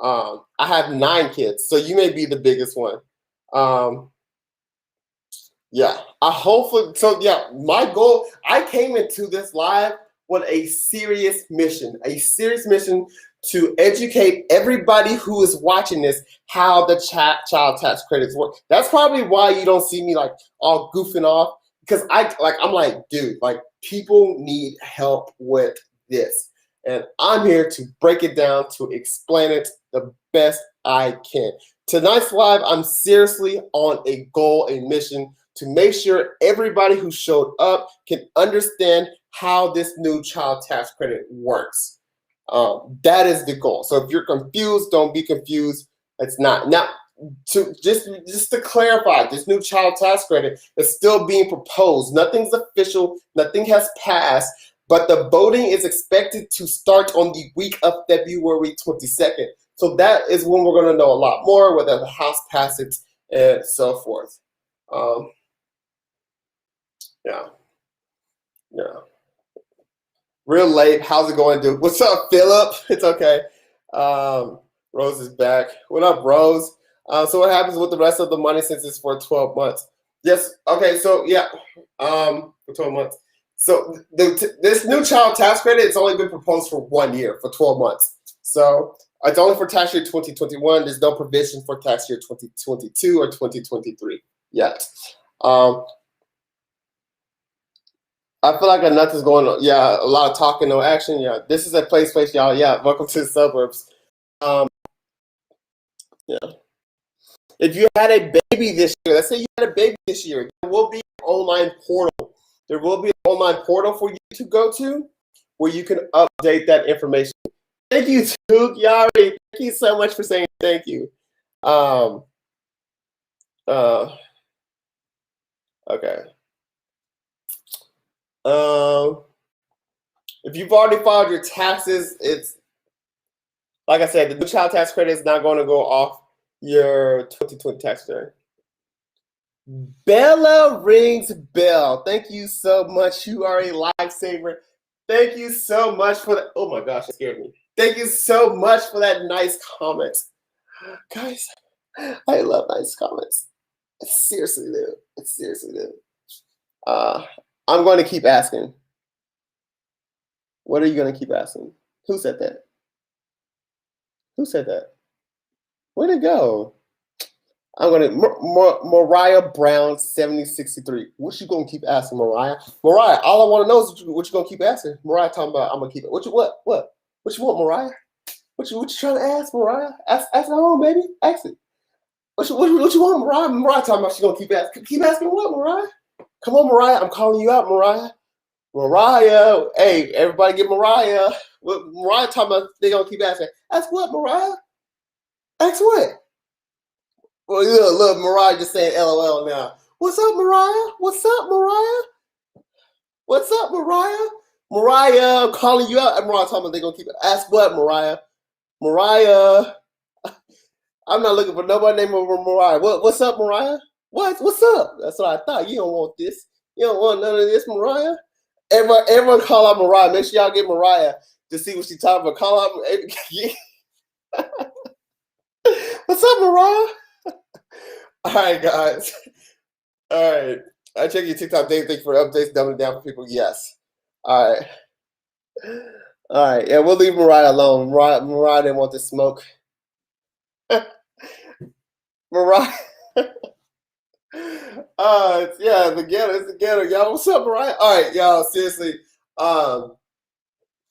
[SPEAKER 1] I have 9 kids, so you may be the biggest one. Yeah. My goal. I came into this live with a serious mission to educate everybody who is watching this how the child tax credits work. That's probably why you don't see me like all goofing off, because I'm like, dude, like people need help with this. And I'm here to break it down, to explain it the best I can. Tonight's live, I'm seriously on a goal, a mission to make sure everybody who showed up can understand how this new child tax credit works. That is the goal. So if you're confused, don't be confused. It's not. Now, just to clarify, this new child tax credit is still being proposed. Nothing's official. Nothing has passed. But the voting is expected to start on the week of February 22nd. So that is when we're going to know a lot more, whether the House passes and so forth. Yeah. Real late. How's it going, dude? What's up, Philip? It's okay. Rose is back. What up, Rose? So what happens with the rest of the money since it's for 12 months? Yes. Okay. So yeah. For 12 months. So this new child tax credit, it's only been proposed for 1 year, for 12 months. So it's only for tax year 2021. There's no provision for tax year 2022 or 2023 yet. I feel like nothing's going on. Yeah, a lot of talking, no action. Yeah, this is a place, y'all. Yeah, welcome to the suburbs. Yeah. If you had a baby this year, let's say you had a baby this year, there will be an online portal. There will be an online portal for you to go to where you can update that information. Thank you, Tuke Yari. Thank you so much for saying thank you. Okay. If you've already filed your taxes, it's like I said, the new child tax credit is not going to go off your 2020 tax return. Bella rings bell. Thank you so much. You are a lifesaver. Thank you so much for that. Oh my gosh, it scared me. Thank you so much for that nice comment. Guys, I love nice comments. I seriously do. I'm going to keep asking. What are you going to keep asking? Who said that? Where'd it go? I'm going to Mariah Brown 7063. What you going to keep asking, Mariah? Mariah, all I want to know is what you going to keep asking. Mariah talking about I'm going to keep it. What you want, Mariah? What you trying to ask, Mariah? Ask at home, baby. Ask it. What you want, Mariah? Mariah talking about she going to keep asking. Keep asking what, Mariah? Come on, Mariah. I'm calling you out, Mariah. Mariah. Hey, everybody get Mariah. What Mariah talking about, they going to keep asking. Ask what, Mariah? Ask what? Well, look, Mariah just saying LOL now. What's up, Mariah? Mariah, I'm calling you out. And Mariah talking about they going to keep it. Ask what, Mariah? Mariah. I'm not looking for nobody named Mariah. What's up, Mariah? What? What's up? That's what I thought. You don't want this. You don't want none of this, Mariah. Everyone call out Mariah. Make sure y'all get Mariah to see what she's talking about. Call out. What's up, Mariah? All right, guys. All right. I check your TikTok daily. Thank you for the updates. Dumbing it down for people. Yes. All right. All right. Yeah, we'll leave Mariah alone. Mariah didn't want the smoke. Mariah. Yeah, the ghetto. It's the ghetto, y'all. What's up, Mariah? All right, y'all. Seriously.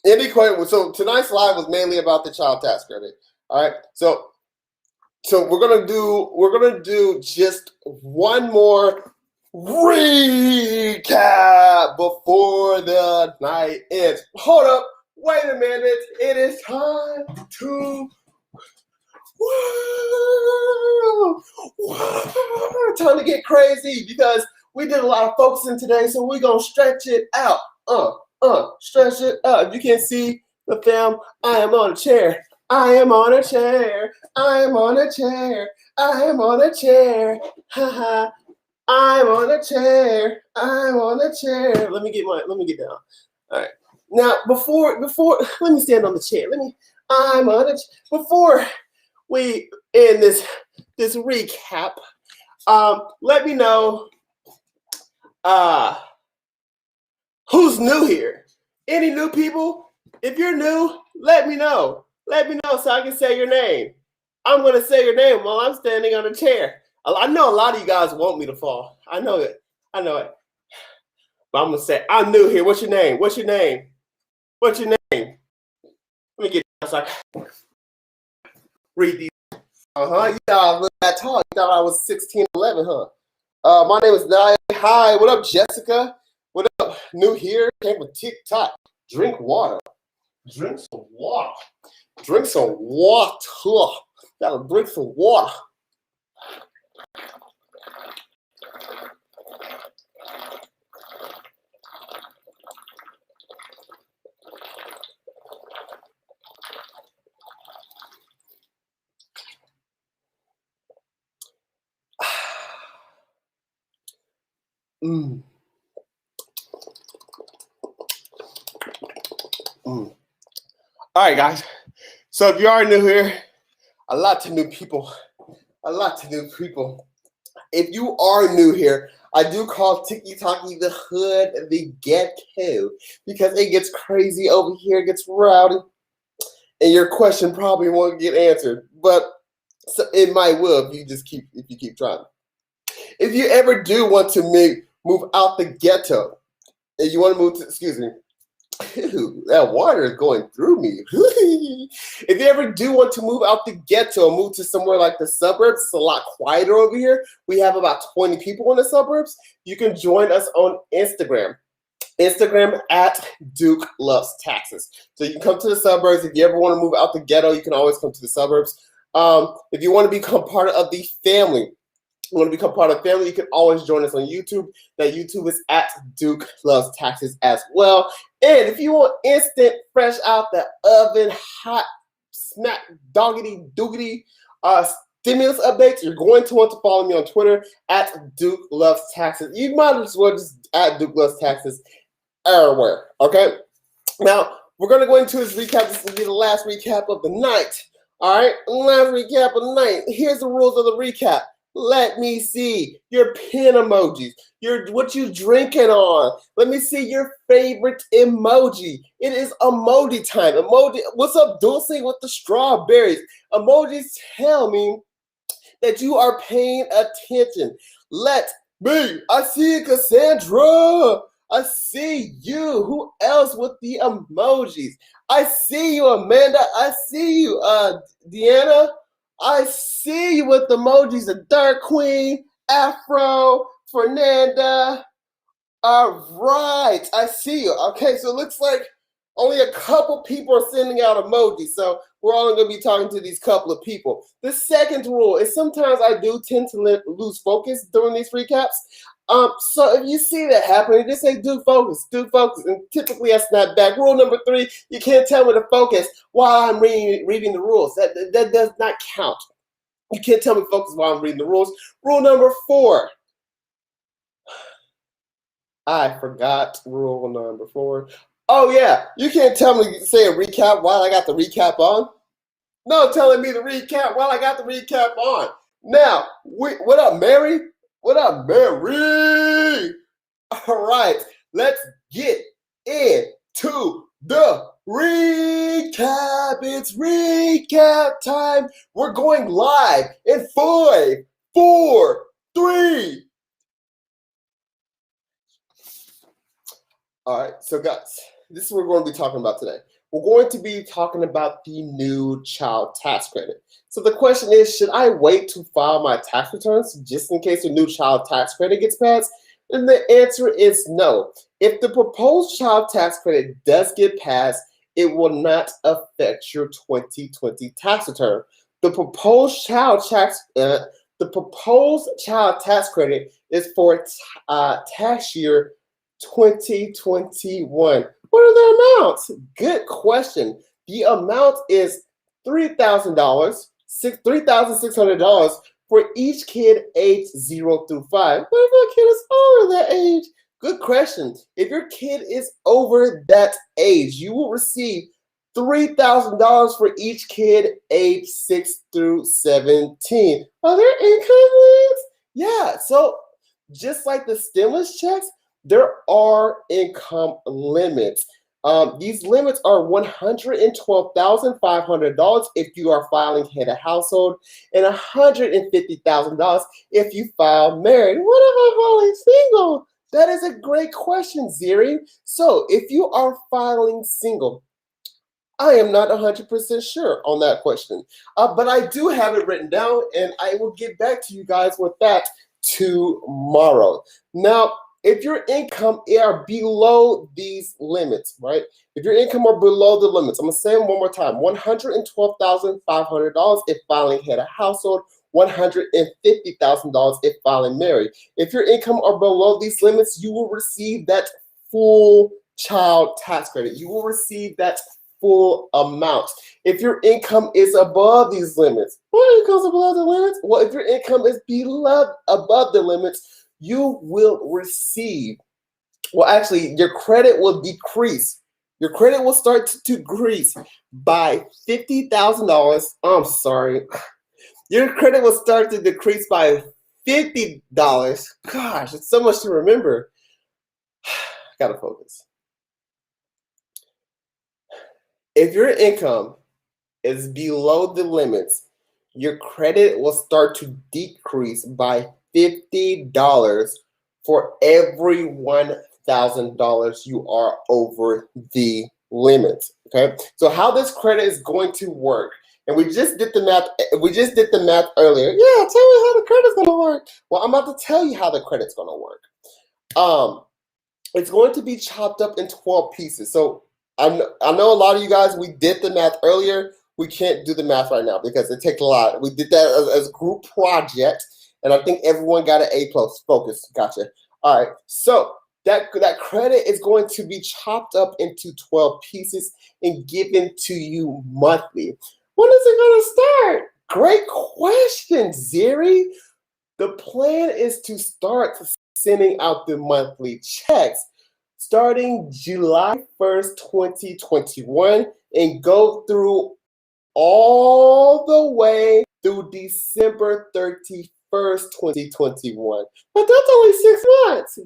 [SPEAKER 1] Any question? So tonight's live was mainly about the child tax credit. All right. So we're gonna do just one more recap before the night ends. Hold up. Wait a minute. It is time to. Time to get crazy because we did a lot of focusing today, so we're gonna stretch it out. Stretch it out. If you can't see the film, I am on a chair. I am on a chair. I am on a chair. I am on a chair. Ha. I'm on a chair. I'm on a chair. Let me get down. All right. Now before let me stand on the chair. Before we end this recap, let me know who's new here. Any new people? If you're new, let me know. Let me know so I can say your name. I'm going to say your name while I'm standing on a chair. I know a lot of you guys want me to fall. I know it. But I'm going to say, I'm new here. What's your name? What's your name? Let me get down so I can read these. You thought I looked that tall. You thought I was 16, 11, huh? My name is Naya. Hi, what up, Jessica? What up? New here. Came with TikTok. Drink water. Drink some water. Drink some water. Gotta drink some water. All right, guys. So if you are new here, a lot of new people. If you are new here, I do call TikTok the hood, the ghetto, because it gets crazy over here, it gets rowdy, and your question probably won't get answered, but it might will if you keep trying. If you ever do want to move out the ghetto, and you want to move to, excuse me, ew, that water is going through me. If you ever do want to move out the ghetto, move to somewhere like the suburbs, it's a lot quieter over here. We have about 20 people in the suburbs. You can join us on Instagram. Instagram at Duke Loves Taxes. So you can come to the suburbs. If you ever want to move out the ghetto, you can always come to the suburbs. If you want to become part of the family, you can always join us on YouTube. That YouTube is at Duke Loves Taxes as well. And if you want instant, fresh out the oven, hot, smack, doggity, doogity stimulus updates, you're going to want to follow me on Twitter at Duke Loves Taxes. You might as well just at Duke Loves Taxes everywhere. Okay? Now, we're going to go into this recap. This will be the last recap of the night. All right? Last recap of the night. Here's the rules of the recap. Let me see your pin emojis. What you drinking on. Let me see your favorite emoji. It is emoji time. Emoji. What's up, Dulce with the strawberries? Emojis tell me that you are paying attention. Let me. I see you, Cassandra. I see you. Who else with the emojis? I see you, Amanda. I see you, Deanna. I see you with emojis of Dark Queen, Afro, Fernanda. All right, I see you. Okay, so it looks like only a couple people are sending out emojis, so we're only going to be talking to these couple of people. The second rule is sometimes I do tend to lose focus during these recaps. So if you see that happening, just say, do focus. And typically I snap back. Rule number 3, you can't tell me to focus while I'm reading the rules. That does not count. You can't tell me focus while I'm reading the rules. Rule number 4. I forgot rule number 4. Oh yeah, you can't tell me say a recap while I got the recap on. No telling me to recap while I got the recap on. Now, what up, Mary? What up, Mary? All right, let's get into the recap. It's recap time. We're going live in 5, 4, 3. All right, so guys, this is what we're going to be talking about today. We're going to be talking about the new child tax credit. So the question is, should I wait to file my tax returns just in case the new child tax credit gets passed? And the answer is no. If the proposed child tax credit does get passed, it will not affect your 2020 tax return. The proposed child tax credit is for tax year 2021. What are the amounts? Good question. The amount is $3,000, $3,600 for each kid aged 0 through 5. What if a kid is over that age? Good question. If your kid is over that age, you will receive $3,000 for each kid aged 6 through 17. Are there income limits? Yeah, so just like the stimulus checks, there are income limits. These limits are $112,500 if you are filing head of household and $150,000 if you file married. What if I'm filing single? That is a great question, Ziri. So if you are filing single, I am not 100% sure on that question, but I do have it written down, and I will get back to you guys with that tomorrow. Now, if your income are below these limits, right? If your income are below the limits, I'm going to say them one more time. $112,500 if filing head of household, $150,000 if filing married. If your income are below these limits, you will receive that full child tax credit. You will receive that full amount. If your income is above these limits, what income is below the limits? Well, if your income is above the limits, you will receive, well, actually, your credit will decrease. Your credit will start to decrease by $50,000. I'm sorry. Your credit will start to decrease by $50. Gosh, it's so much to remember. Gotta focus. If your income is below the limits, your credit will start to decrease by $50 for every $1,000 you are over the limit. Okay, so how this credit is going to work, and we just did the math. Earlier. Yeah, tell me how the credit's going to work. Well, I'm about to tell you how the credit's going to work. It's going to be chopped up in 12 pieces. So I know a lot of you guys, we did the math earlier. We can't do the math right now because it takes a lot. We did that as a group project, and I think everyone got an A+. Focus. Gotcha. All right. So that credit is going to be chopped up into 12 pieces and given to you monthly. When is it going to start? Great question, Ziri. The plan is to start sending out the monthly checks starting July 1st, 2021, and go through all the way through December 31st, 2021. But that's only 6 months.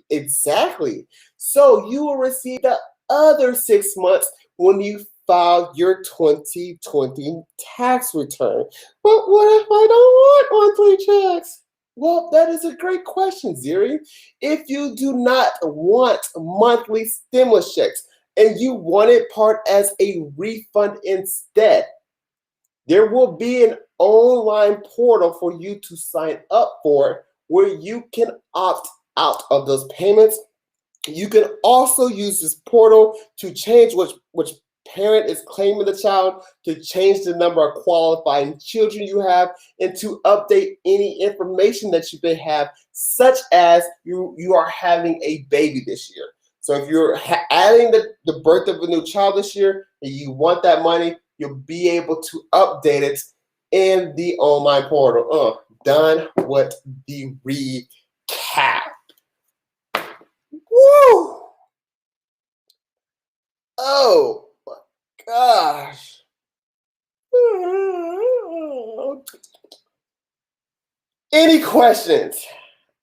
[SPEAKER 1] Exactly. So you will receive the other 6 months when you file your 2020 tax return. But what if I don't want monthly checks? Well, that is a great question, Ziri. If you do not want monthly stimulus checks and you want it part as a refund instead, there will be an online portal for you to sign up for where you can opt out of those payments. You can also use this portal to change which parent is claiming the child, to change the number of qualifying children you have, and to update any information that you may have, such as you are having a baby this year. So if you're adding the birth of a new child this year and you want that money, you'll be able to update it in the online portal. Done with the recap. Woo! Oh my gosh. Any questions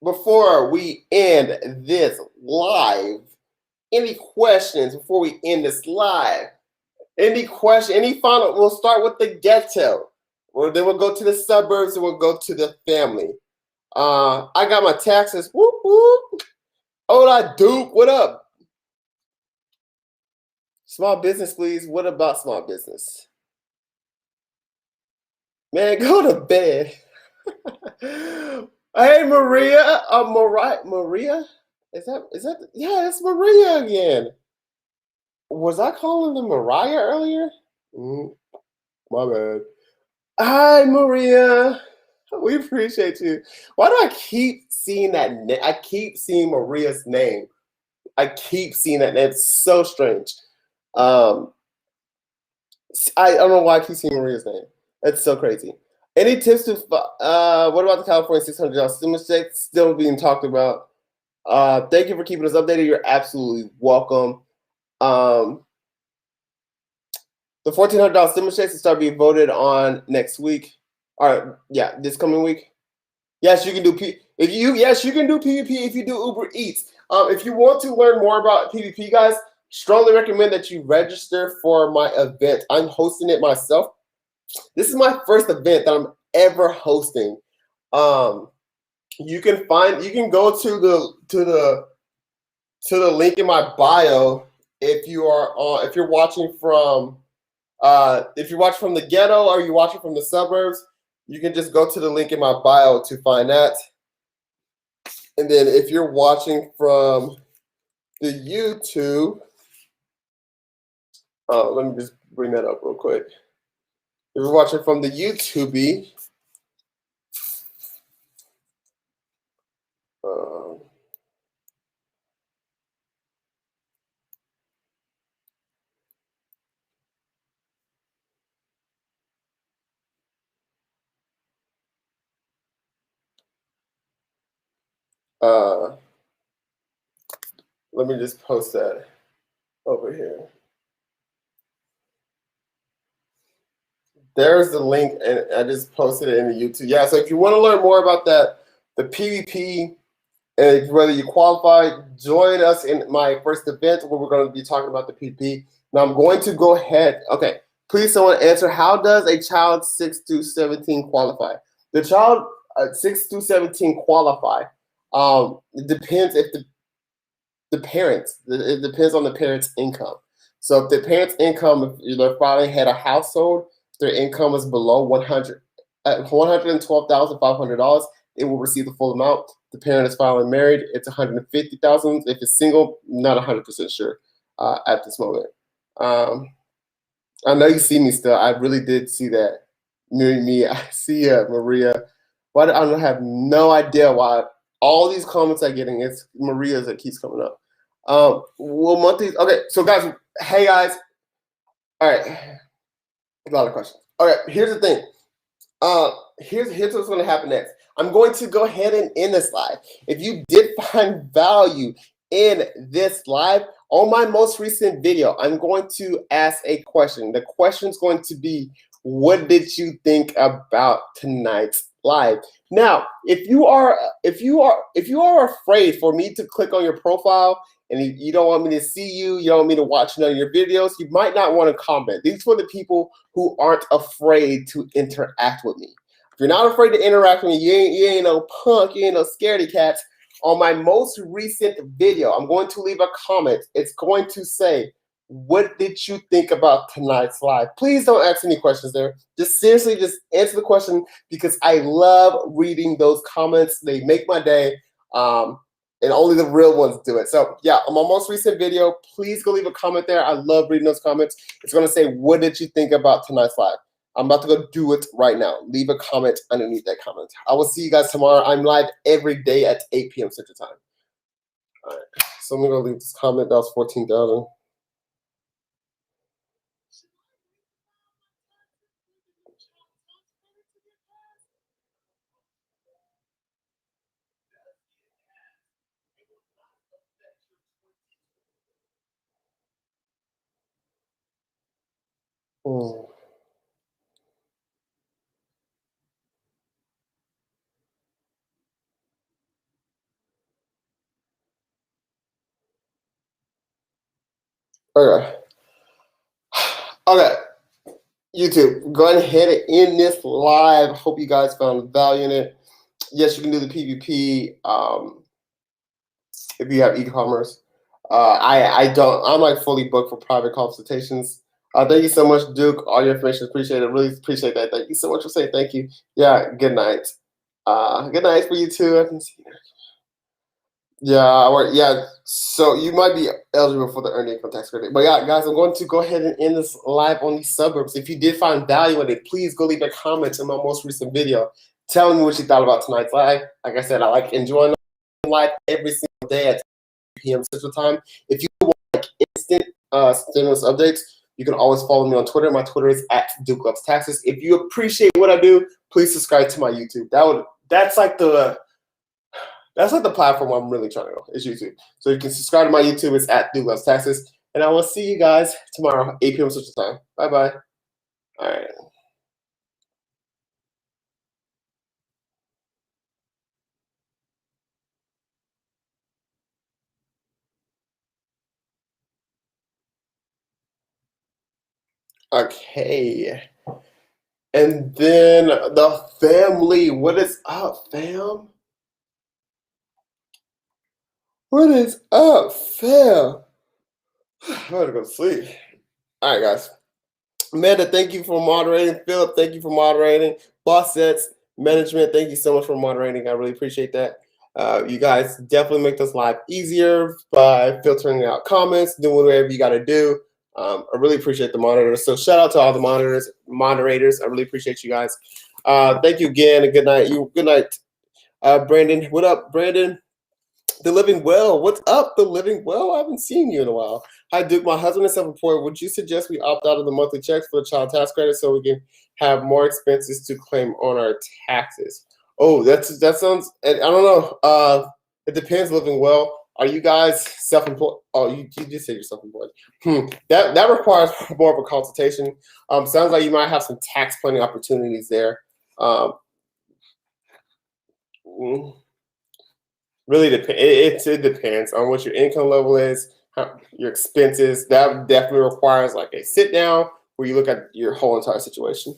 [SPEAKER 1] before we end this live? Any questions before we end this live? Any question? Any final? We'll start with the ghetto. Well, then we'll go to the suburbs and we'll go to the family. I got my taxes. Whoop whoop. Hola, Duke. What up? Small business, please. What about small business? Man, go to bed. Hey, Maria. Maria? Is that? Yeah, it's Maria again. Was I calling them Mariah earlier? My bad. Hi, Maria. We appreciate you. Why do I keep seeing that? I keep seeing Maria's name. I keep seeing that. It's so strange. I don't know why I keep seeing Maria's name. That's so crazy. Any tips to what about the California $600 stimulus check still being talked about? Thank you for keeping us updated. You're absolutely welcome. The $1,400 stimulus checks will start being voted on next week. All right, yeah, this coming week. Yes, you can do you can do PvP if you do Uber Eats. If you want to learn more about PvP, guys, strongly recommend that you register for my event. I'm hosting it myself. This is my first event that I'm ever hosting. You can go to the link in my bio if you're watching from the ghetto or you're watching from the suburbs. You can just go to the link in my bio to find that. And then if you're watching from the YouTube, let me just bring that up real quick. If you're watching from the YouTube, let me just post that over here. There's the link, and I just posted it in the YouTube. Yeah, so if you want to learn more about that, the PvP, and whether you qualify, join us in my first event where we're going to be talking about the PvP. Now I'm going to go ahead. Okay, please someone answer. How does a child 6 to 17 qualify? The child 6 to 17 qualify. It depends if the parents. It depends on the parents' income. So if the parents' income, if their father had a household, their income is below $112,500, they will receive the full amount. The parent is filing married, it's $150,000. If it's single, not 100% sure at this moment. I know you see me still. I really did see that. Me, I see Maria. But I have no idea why all these comments I'm getting, it's Maria's that keeps coming up. Will monthly? Okay, so guys, hey guys. All right, a lot of questions. All right, here's the thing. Here's what's going to happen next. I'm going to go ahead and end this live. If you did find value in this live, on my most recent video, I'm going to ask a question. The question's going to be, what did you think about tonight's live? Now, if you are afraid for me to click on your profile and you don't want me to see you, you don't want me to watch none of your videos, you might not want to comment. These are the people who aren't afraid to interact with me. If you're not afraid to interact with me, you ain't no punk, you ain't no scaredy cats. On my most recent video, I'm going to leave a comment. It's going to say, what did you think about tonight's live? Please don't ask any questions there. Just seriously, just answer the question because I love reading those comments. They make my day. And only the real ones do it. So yeah, on my most recent video, please go leave a comment there. I love reading those comments. It's going to say, what did you think about tonight's live? I'm about to go do it right now. Leave a comment underneath that comment. I will see you guys tomorrow. I'm live every day at 8 p.m. Central Time. All right. So I'm going to leave this comment. That was 14,000. Mm. Okay. Okay. YouTube, go ahead and end this live. Hope you guys found value in it. Yes, you can do the PvP if you have e-commerce. I don't. I'm like fully booked for private consultations. Thank you so much, Duke. All your information is appreciated. Really appreciate that. Thank you so much for saying thank you. Yeah. Good night. Good night for you too. I can see. Yeah, or yeah. So you might be eligible for the earned income tax credit. But yeah, guys, I'm going to go ahead and end this live on these suburbs. If you did find value in it, please go leave a comment in my most recent video. Tell me what you thought about tonight's live. Like I said, I like enjoying live every single day at 2 p.m. Central Time. If you want like instant stimulus updates, you can always follow me on Twitter. My Twitter is at Duke Loves Taxes. If you appreciate what I do, please subscribe to my YouTube. That's like the platform I'm really trying to go. It's YouTube. So you can subscribe to my YouTube. It's at Duke Loves Taxes. And I will see you guys tomorrow, 8 p.m. Central Time. Bye-bye. All right. Okay. And then the family. What is up, fam? What is up, fam? I'm gonna go to sleep. All right, guys. Amanda, thank you for moderating. Philip, thank you for moderating. Boss Sets Management, thank you so much for moderating. I really appreciate that. You guys definitely make this live easier by filtering out comments, doing whatever you got to do. I really appreciate the monitors. So shout out to all the moderators. I really appreciate you guys. Thank you again, and good night. Good night, Brandon. What up, Brandon? The Living Well. What's up, The Living Well? I haven't seen you in a while. Hi, Duke. My husband is self-employed. Would you suggest we opt out of the monthly checks for the child tax credit so we can have more expenses to claim on our taxes? Oh, that sounds. I don't know. It depends. Living Well. Are you guys self-employed? Oh, you just said you're self-employed. That requires more of a consultation. Sounds like you might have some tax planning opportunities there. Really depends. It depends on what your income level is, your expenses. That definitely requires like a sit down where you look at your whole entire situation.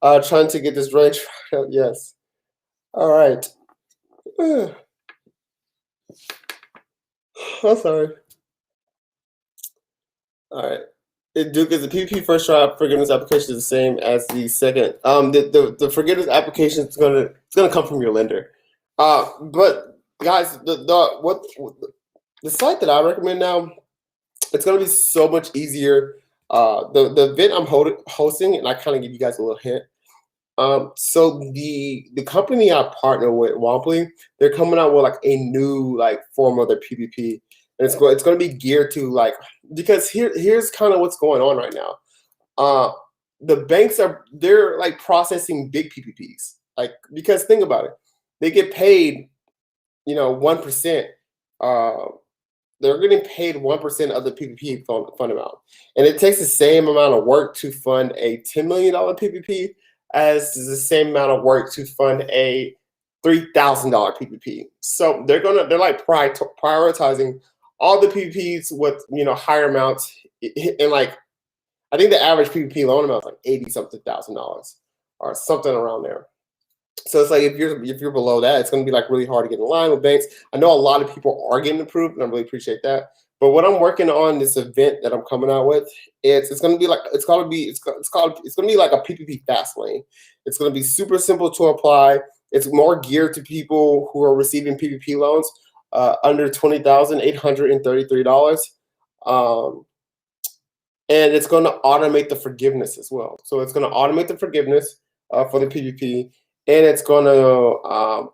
[SPEAKER 1] Trying to get this range right. Yes. All right. I'm sorry. All right. Duke, is the PPP first try forgiveness application is the same as the second? The forgiveness application is gonna come from your lender. But guys, the site that I recommend now, it's gonna be so much easier. The event I'm hosting, and I kind of give you guys a little hint. So the company I partner with, Womply, they're coming out with like a new like form of their PPP, and it's going to be geared to like, because here's kind of what's going on right now. The banks they're like processing big PPPs, like, because think about it, they get paid, 1%. They're getting paid 1% of the PPP fund amount, and it takes the same amount of work to fund a $10 million PPP as the same amount of work to fund a $3,000 PPP. So they're like prioritizing all the PPPs with higher amounts, and like I think the average PPP loan amount is like $80-something thousand or something around there. So it's like if you're below that, it's going to be like really hard to get in line with banks. I know a lot of people are getting approved, and I really appreciate that. But what I'm working on, this event that I'm coming out with, it's going to be like it's going to be like a PPP fast lane. It's going to be super simple to apply. It's more geared to people who are receiving PPP loans under $20,833, and it's going to automate the forgiveness as well. So it's going to automate the forgiveness for the PPP. And it's going to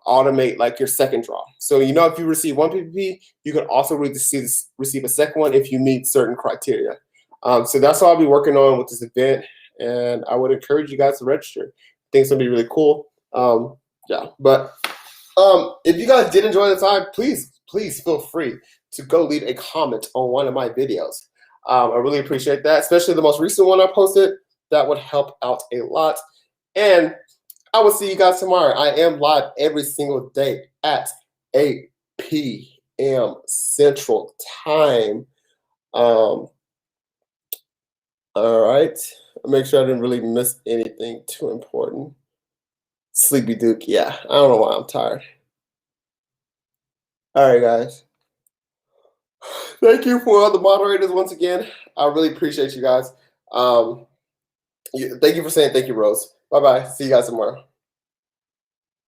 [SPEAKER 1] automate like your second draw. So if you receive one PPP, you can also receive a second one if you meet certain criteria. So that's what I'll be working on with this event, and I would encourage you guys to register. I think it's gonna be really cool. Yeah, but if you guys did enjoy the time, please feel free to go leave a comment on one of my videos. I really appreciate that, especially the most recent one I posted. That would help out a lot. And I will see you guys tomorrow. I am live every single day at 8 p.m. Central Time. All right. Make sure I didn't really miss anything too important. Sleepy Duke. Yeah, I don't know why I'm tired. All right, guys. Thank you for all the moderators once again. I really appreciate you guys. Thank you for saying thank you, Rose. Bye bye. See you guys tomorrow.